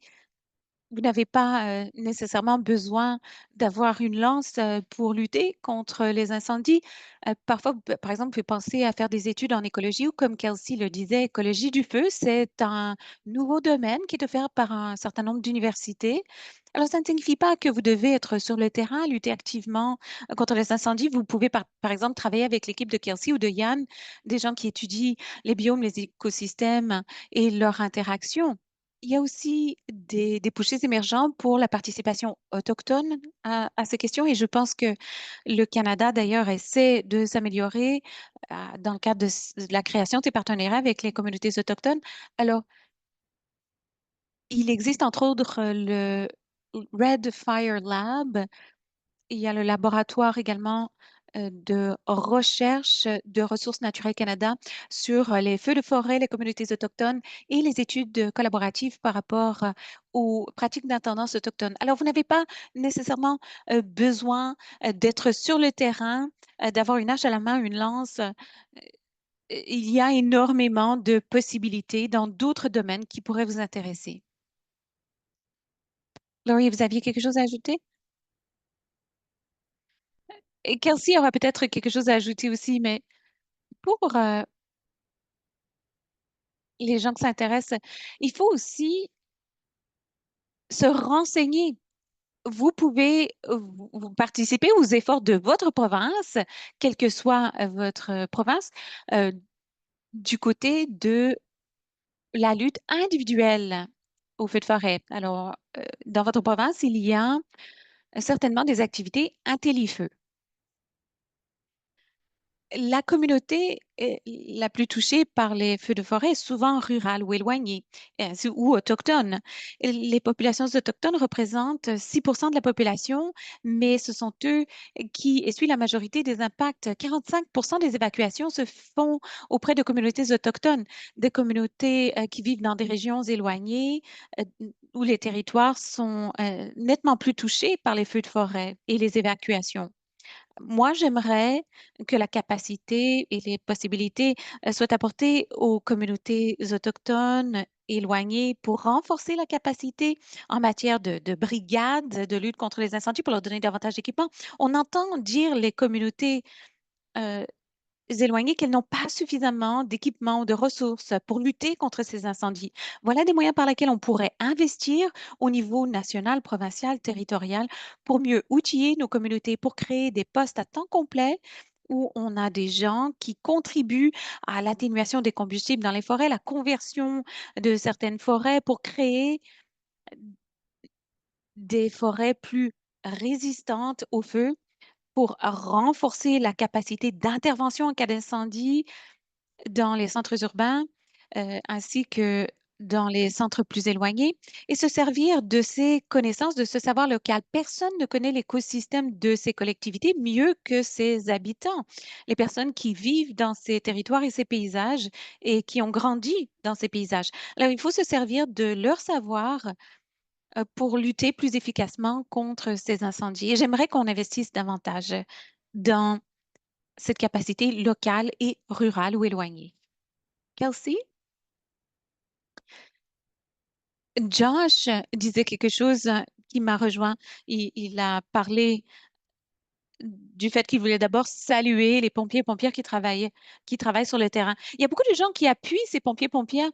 vous n'avez pas nécessairement besoin d'avoir une lance pour lutter contre les incendies. Parfois, par exemple, vous pouvez penser à faire des études en écologie ou comme Kelsey le disait, écologie du feu, c'est un nouveau domaine qui est offert par un certain nombre d'universités. Alors, ça ne signifie pas que vous devez être sur le terrain, lutter activement contre les incendies. Vous pouvez, par exemple, travailler avec l'équipe de Kelsey ou de Yann, des gens qui étudient les biomes, les écosystèmes et leur interaction. Il y a aussi des débouchés émergents pour la participation autochtone à ces questions et je pense que le Canada, d'ailleurs, essaie de s'améliorer dans le cadre de la création de ces partenariats avec les communautés autochtones. Alors, il existe entre autres le Red Fire Lab. Il y a le laboratoire également de recherche de ressources naturelles Canada sur les feux de forêt, les communautés autochtones et les études collaboratives par rapport aux pratiques d'intendance autochtone. Alors, vous n'avez pas nécessairement besoin d'être sur le terrain, d'avoir une hache à la main, une lance. Il y a énormément de possibilités dans d'autres domaines qui pourraient vous intéresser. Laurie, vous aviez quelque chose à ajouter? Et Kelsey aura peut-être quelque chose à ajouter aussi, mais pour les gens qui s'intéressent, il faut aussi se renseigner. Vous pouvez vous participer aux efforts de votre province, quelle que soit votre province, euh, du côté de la lutte individuelle au feu de forêt. Alors, dans votre province, il y a certainement des activités intelli-feu. La communauté la plus touchée par les feux de forêt est souvent rurale ou éloignée ou autochtone. Et les populations autochtones représentent 6% de la population, mais ce sont eux qui essuient la majorité des impacts. 45% des évacuations se font auprès de communautés autochtones, des communautés qui vivent dans des régions éloignées euh, où les territoires sont nettement plus touchés par les feux de forêt et les évacuations. Moi, j'aimerais que la capacité et les possibilités soient apportées aux communautés autochtones éloignées pour renforcer la capacité en matière de brigades de lutte contre les incendies, pour leur donner davantage d'équipements. On entend dire les communautés euh, éloignées qu'elles n'ont pas suffisamment d'équipements ou de ressources pour lutter contre ces incendies. Voilà des moyens par lesquels on pourrait investir au niveau national, provincial, territorial pour mieux outiller nos communautés, pour créer des postes à temps complet où on a des gens qui contribuent à l'atténuation des combustibles dans les forêts, la conversion de certaines forêts pour créer des forêts plus résistantes au feu, pour renforcer la capacité d'intervention en cas d'incendie dans les centres urbains, ainsi que dans les centres plus éloignés, et se servir de ces connaissances, de ce savoir local. Personne ne connaît l'écosystème de ces collectivités mieux que ses habitants, les personnes qui vivent dans ces territoires et ces paysages et qui ont grandi dans ces paysages. Alors, il faut se servir de leur savoir pour lutter plus efficacement contre ces incendies. Et j'aimerais qu'on investisse davantage dans cette capacité locale et rurale ou éloignée. Kelsey? Josh disait quelque chose qui m'a rejoint. Il a parlé du fait qu'il voulait d'abord saluer les pompiers et pompières qui travaillent sur le terrain. Il y a beaucoup de gens qui appuient ces pompiers et pompières,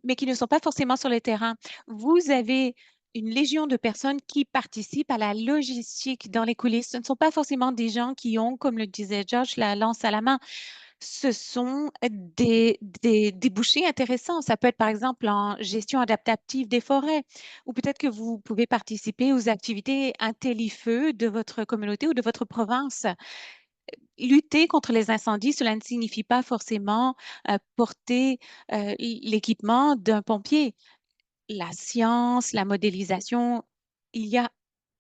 mais qui ne sont pas forcément sur le terrain. Vous avez une légion de personnes qui participent à la logistique dans les coulisses. Ce ne sont pas forcément des gens qui ont, comme le disait Josh, la lance à la main. Ce sont des débouchés intéressants. Ça peut être par exemple en gestion adaptative des forêts, ou peut-être que vous pouvez participer aux activités intellifeux de votre communauté ou de votre province. Lutter contre les incendies, cela ne signifie pas forcément porter l'équipement d'un pompier. La science, la modélisation, il y a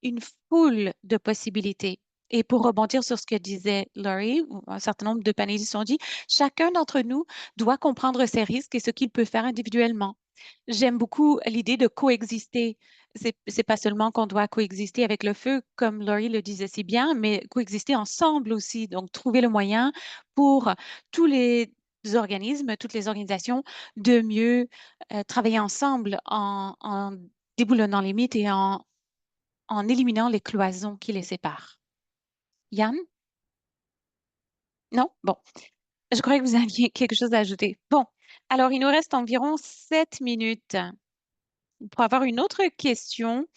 une foule de possibilités. Et pour rebondir sur ce que disait Laurie, ou un certain nombre de panélistes ont dit, chacun d'entre nous doit comprendre ses risques et ce qu'il peut faire individuellement. J'aime beaucoup l'idée de coexister. C'est pas seulement qu'on doit coexister avec le feu, comme Laurie le disait si bien, mais coexister ensemble aussi. Donc, trouver le moyen pour tous les organismes, toutes les organisations de mieux travailler ensemble en déboulonnant les mythes et en éliminant les cloisons qui les séparent. Yann? Non? Bon, je croyais que vous aviez quelque chose à ajouter. Bon, alors il nous reste environ 7 minutes pour avoir une autre question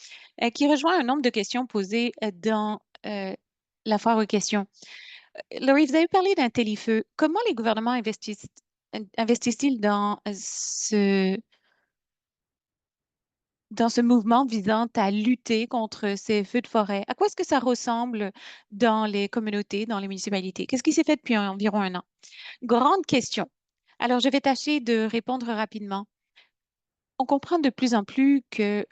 qui rejoint un nombre de questions posées dans la foire aux questions. Laurie, vous avez parlé d'un télifeu. Comment les gouvernements investissent-ils dans ce mouvement visant à lutter contre ces feux de forêt? À quoi est-ce que ça ressemble dans les communautés, dans les municipalités? Qu'est-ce qui s'est fait depuis environ un an? Grande question. Alors, je vais tâcher de répondre rapidement. On comprend de plus en plus que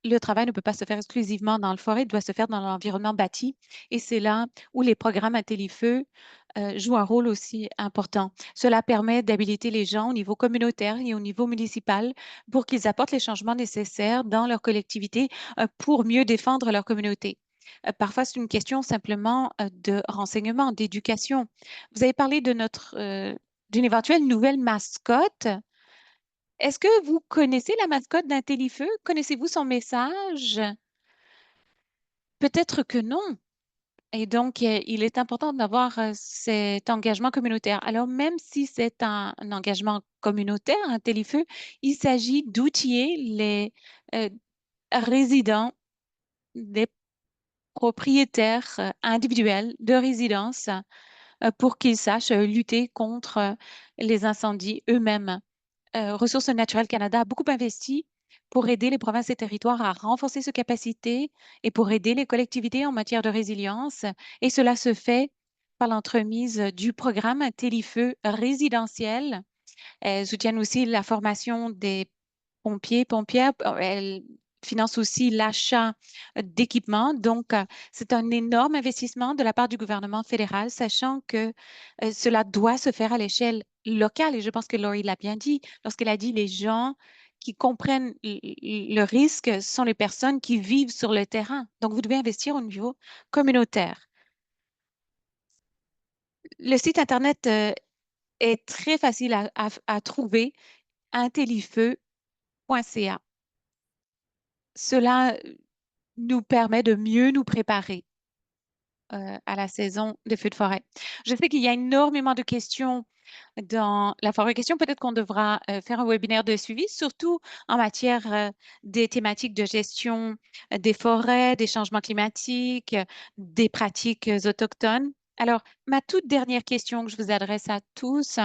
le travail ne peut pas se faire exclusivement dans le forêt, il doit se faire dans l'environnement bâti. Et c'est là où les programmes à Télifeu jouent un rôle aussi important. Cela permet d'habiliter les gens au niveau communautaire et au niveau municipal pour qu'ils apportent les changements nécessaires dans leur collectivité pour mieux défendre leur communauté. Parfois, c'est une question simplement de renseignement, d'éducation. Vous avez parlé d'une éventuelle nouvelle mascotte. Est-ce que vous connaissez la mascotte d'un Télifeu? Connaissez-vous son message? Peut-être que non. Et donc, il est important d'avoir cet engagement communautaire. Alors, même si c'est un engagement communautaire, un Télifeu, il s'agit d'outiller les euh, résidents, des propriétaires individuels de résidence pour qu'ils sachent lutter contre les incendies eux-mêmes. Ressources naturelles Canada a beaucoup investi pour aider les provinces et territoires à renforcer ces capacités et pour aider les collectivités en matière de résilience. Et cela se fait par l'entremise du programme Télifeu résidentiel. Elles soutiennent aussi la formation des pompiers, pompières. Elles financent aussi l'achat d'équipements. Donc, c'est un énorme investissement de la part du gouvernement fédéral, sachant que cela doit se faire à l'échelle locale. Et je pense que Laurie l'a bien dit lorsqu'elle a dit les gens qui comprennent le risque sont les personnes qui vivent sur le terrain. Donc, vous devez investir au niveau communautaire. Le site Internet est très facile à trouver, intellifeu.ca. Cela nous permet de mieux nous préparer à la saison des feux de forêt. Je sais qu'il y a énormément de questions dans la forêt questions. Peut-être qu'on devra faire un webinaire de suivi, surtout en matière des thématiques de gestion des forêts, des changements climatiques, des pratiques autochtones. Alors, ma toute dernière question que je vous adresse à tous,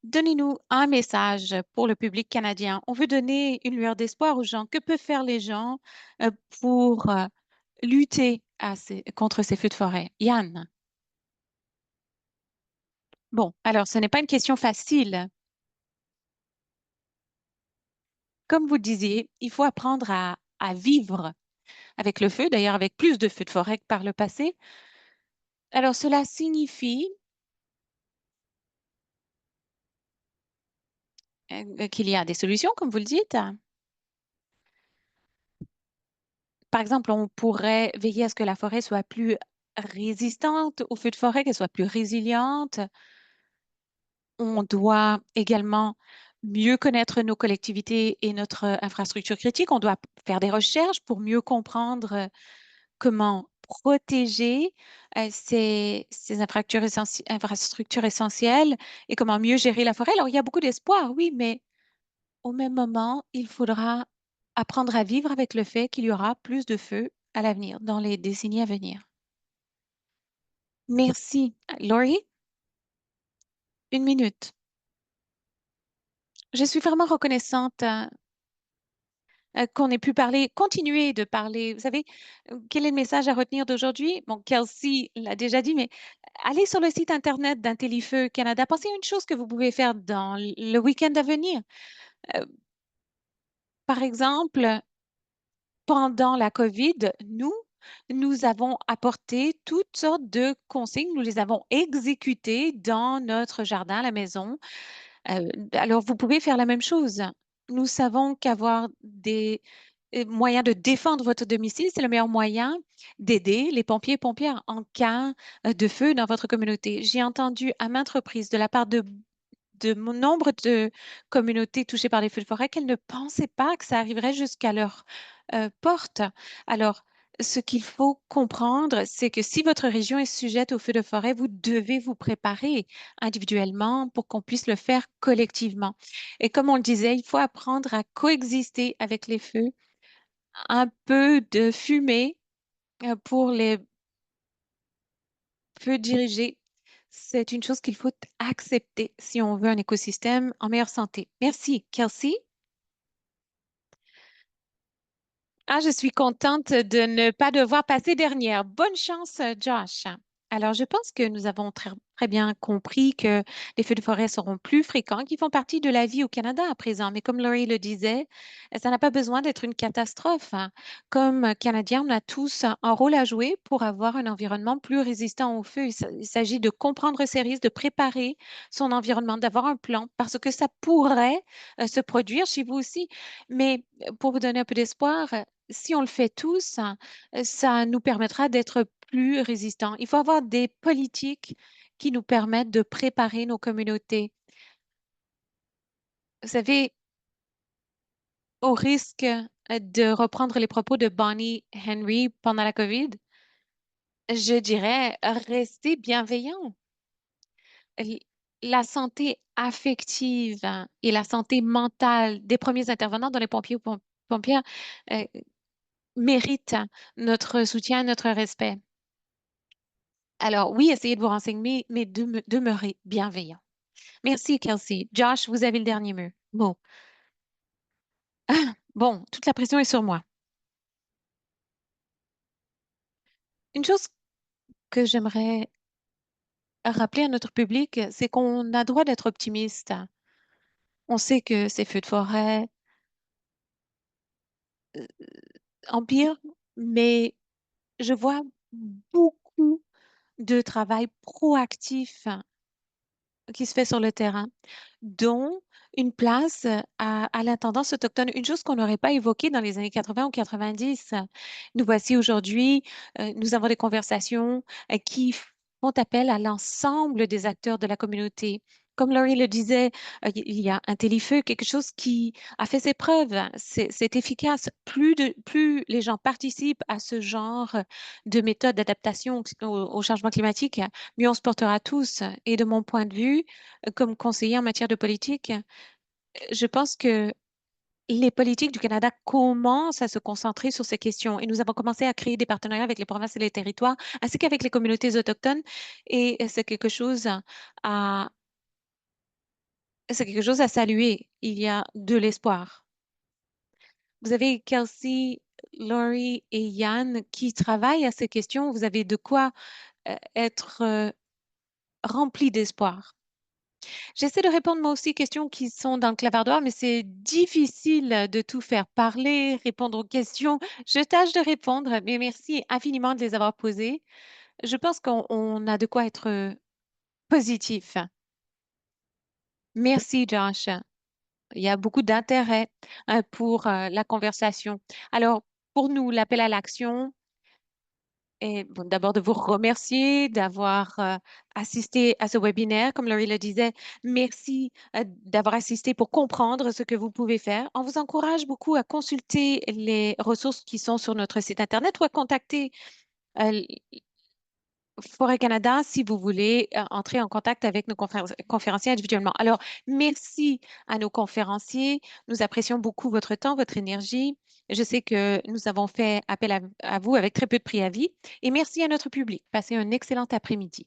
donnez-nous un message pour le public canadien. On veut donner une lueur d'espoir aux gens. Que peuvent faire les gens pour lutter contre ces feux de forêt? Yann. Bon, alors ce n'est pas une question facile. Comme vous disiez, il faut apprendre à vivre avec le feu, d'ailleurs avec plus de feux de forêt que par le passé. Alors cela signifie qu'il y a des solutions, comme vous le dites. Par exemple, on pourrait veiller à ce que la forêt soit plus résistante aux feux de forêt, qu'elle soit plus résiliente. On doit également mieux connaître nos collectivités et notre infrastructure critique. On doit faire des recherches pour mieux comprendre comment protéger ces infrastructures essentielles et comment mieux gérer la forêt. Alors, il y a beaucoup d'espoir, oui, mais au même moment, il faudra apprendre à vivre avec le fait qu'il y aura plus de feux à l'avenir, dans les décennies à venir. Merci. Laurie, une minute. Je suis vraiment reconnaissante qu'on ait pu parler, continuer de parler. Vous savez, quel est le message à retenir d'aujourd'hui? Bon, Kelsey l'a déjà dit, mais allez sur le site Internet d'Intelifeu Canada. Pensez à une chose que vous pouvez faire dans le week-end à venir. Euh, Par exemple, pendant la COVID, nous avons apporté toutes sortes de consignes. Nous les avons exécutées dans notre jardin à la maison. Alors, vous pouvez faire la même chose. Nous savons qu'avoir des moyens de défendre votre domicile, c'est le meilleur moyen d'aider les pompiers et pompières en cas de feu dans votre communauté. J'ai entendu à maintes reprises de la part de mon nombre de communautés touchées par les feux de forêt qu'elles ne pensaient pas que ça arriverait jusqu'à leur porte. Alors, ce qu'il faut comprendre, c'est que si votre région est sujette aux feux de forêt, vous devez vous préparer individuellement pour qu'on puisse le faire collectivement. Et comme on le disait, il faut apprendre à coexister avec les feux. Un peu de fumée pour les feux dirigés, c'est une chose qu'il faut accepter si on veut un écosystème en meilleure santé. Merci, Kelsey. Ah, je suis contente de ne pas devoir passer dernière. Bonne chance, Josh. Alors, je pense que nous avons très bien compris que les feux de forêt seront plus fréquents, qui font partie de la vie au Canada à présent. Mais comme Laurie le disait, ça n'a pas besoin d'être une catastrophe, hein. Comme Canadiens, on a tous un rôle à jouer pour avoir un environnement plus résistant aux feux. Il s'agit de comprendre ces risques, de préparer son environnement, d'avoir un plan, parce que ça pourrait se produire chez vous aussi. Mais pour vous donner un peu d'espoir, si on le fait tous, hein, ça nous permettra d'être plus résistants. Il faut avoir des politiques qui nous permettent de préparer nos communautés. Vous savez, au risque de reprendre les propos de Bonnie Henry pendant la COVID, je dirais restez bienveillants. L- La santé affective, hein, et la santé mentale des premiers intervenants dans les pompiers ou pompières euh, méritent notre soutien, notre respect. Alors oui, essayez de vous renseigner, mais demeurez bienveillant. Merci, Kelsey. Josh, vous avez le dernier mot. Bon, bon, toute la pression est sur moi. Une chose que j'aimerais rappeler à notre public, c'est qu'on a droit d'être optimiste. On sait que ces feux de forêt euh, empirent, mais je vois beaucoup de travail proactif qui se fait sur le terrain, dont une place à l'intendance autochtone, une chose qu'on n'aurait pas évoquée dans les années 80 ou 90. Nous voici aujourd'hui, nous avons des conversations qui font appel à l'ensemble des acteurs de la communauté. Comme Laurie le disait, il y a un téléfeu, quelque chose qui a fait ses preuves. C'est efficace. Plus les gens participent à ce genre de méthodes d'adaptation au changement climatique, mieux on se portera tous. Et de mon point de vue, comme conseiller en matière de politique, je pense que les politiques du Canada commencent à se concentrer sur ces questions et nous avons commencé à créer des partenariats avec les provinces et les territoires, ainsi qu'avec les communautés autochtones. Et à, c'est quelque chose à saluer. Il y a de l'espoir. Vous avez Kelsey, Laurie et Yann qui travaillent à ces questions. Vous avez de quoi être rempli d'espoir. J'essaie de répondre moi aussi aux questions qui sont dans le clavardoir, mais c'est difficile de tout faire parler, répondre aux questions. Je tâche de répondre, mais merci infiniment de les avoir posées. Je pense qu'on a de quoi être positif. Merci, Josh. Il y a beaucoup d'intérêt pour la conversation. Alors, pour nous, l'appel à l'action, Et bon, d'abord de vous remercier d'avoir assisté à ce webinaire. Comme Laurie le disait, merci d'avoir assisté pour comprendre ce que vous pouvez faire. On vous encourage beaucoup à consulter les ressources qui sont sur notre site Internet ou à contacter euh, Forêt Canada si vous voulez entrer en contact avec nos conférenciers individuellement. Alors, merci à nos conférenciers. Nous apprécions beaucoup votre temps, votre énergie. Je sais que nous avons fait appel à vous avec très peu de préavis. Et merci à notre public. Passez un excellent après-midi.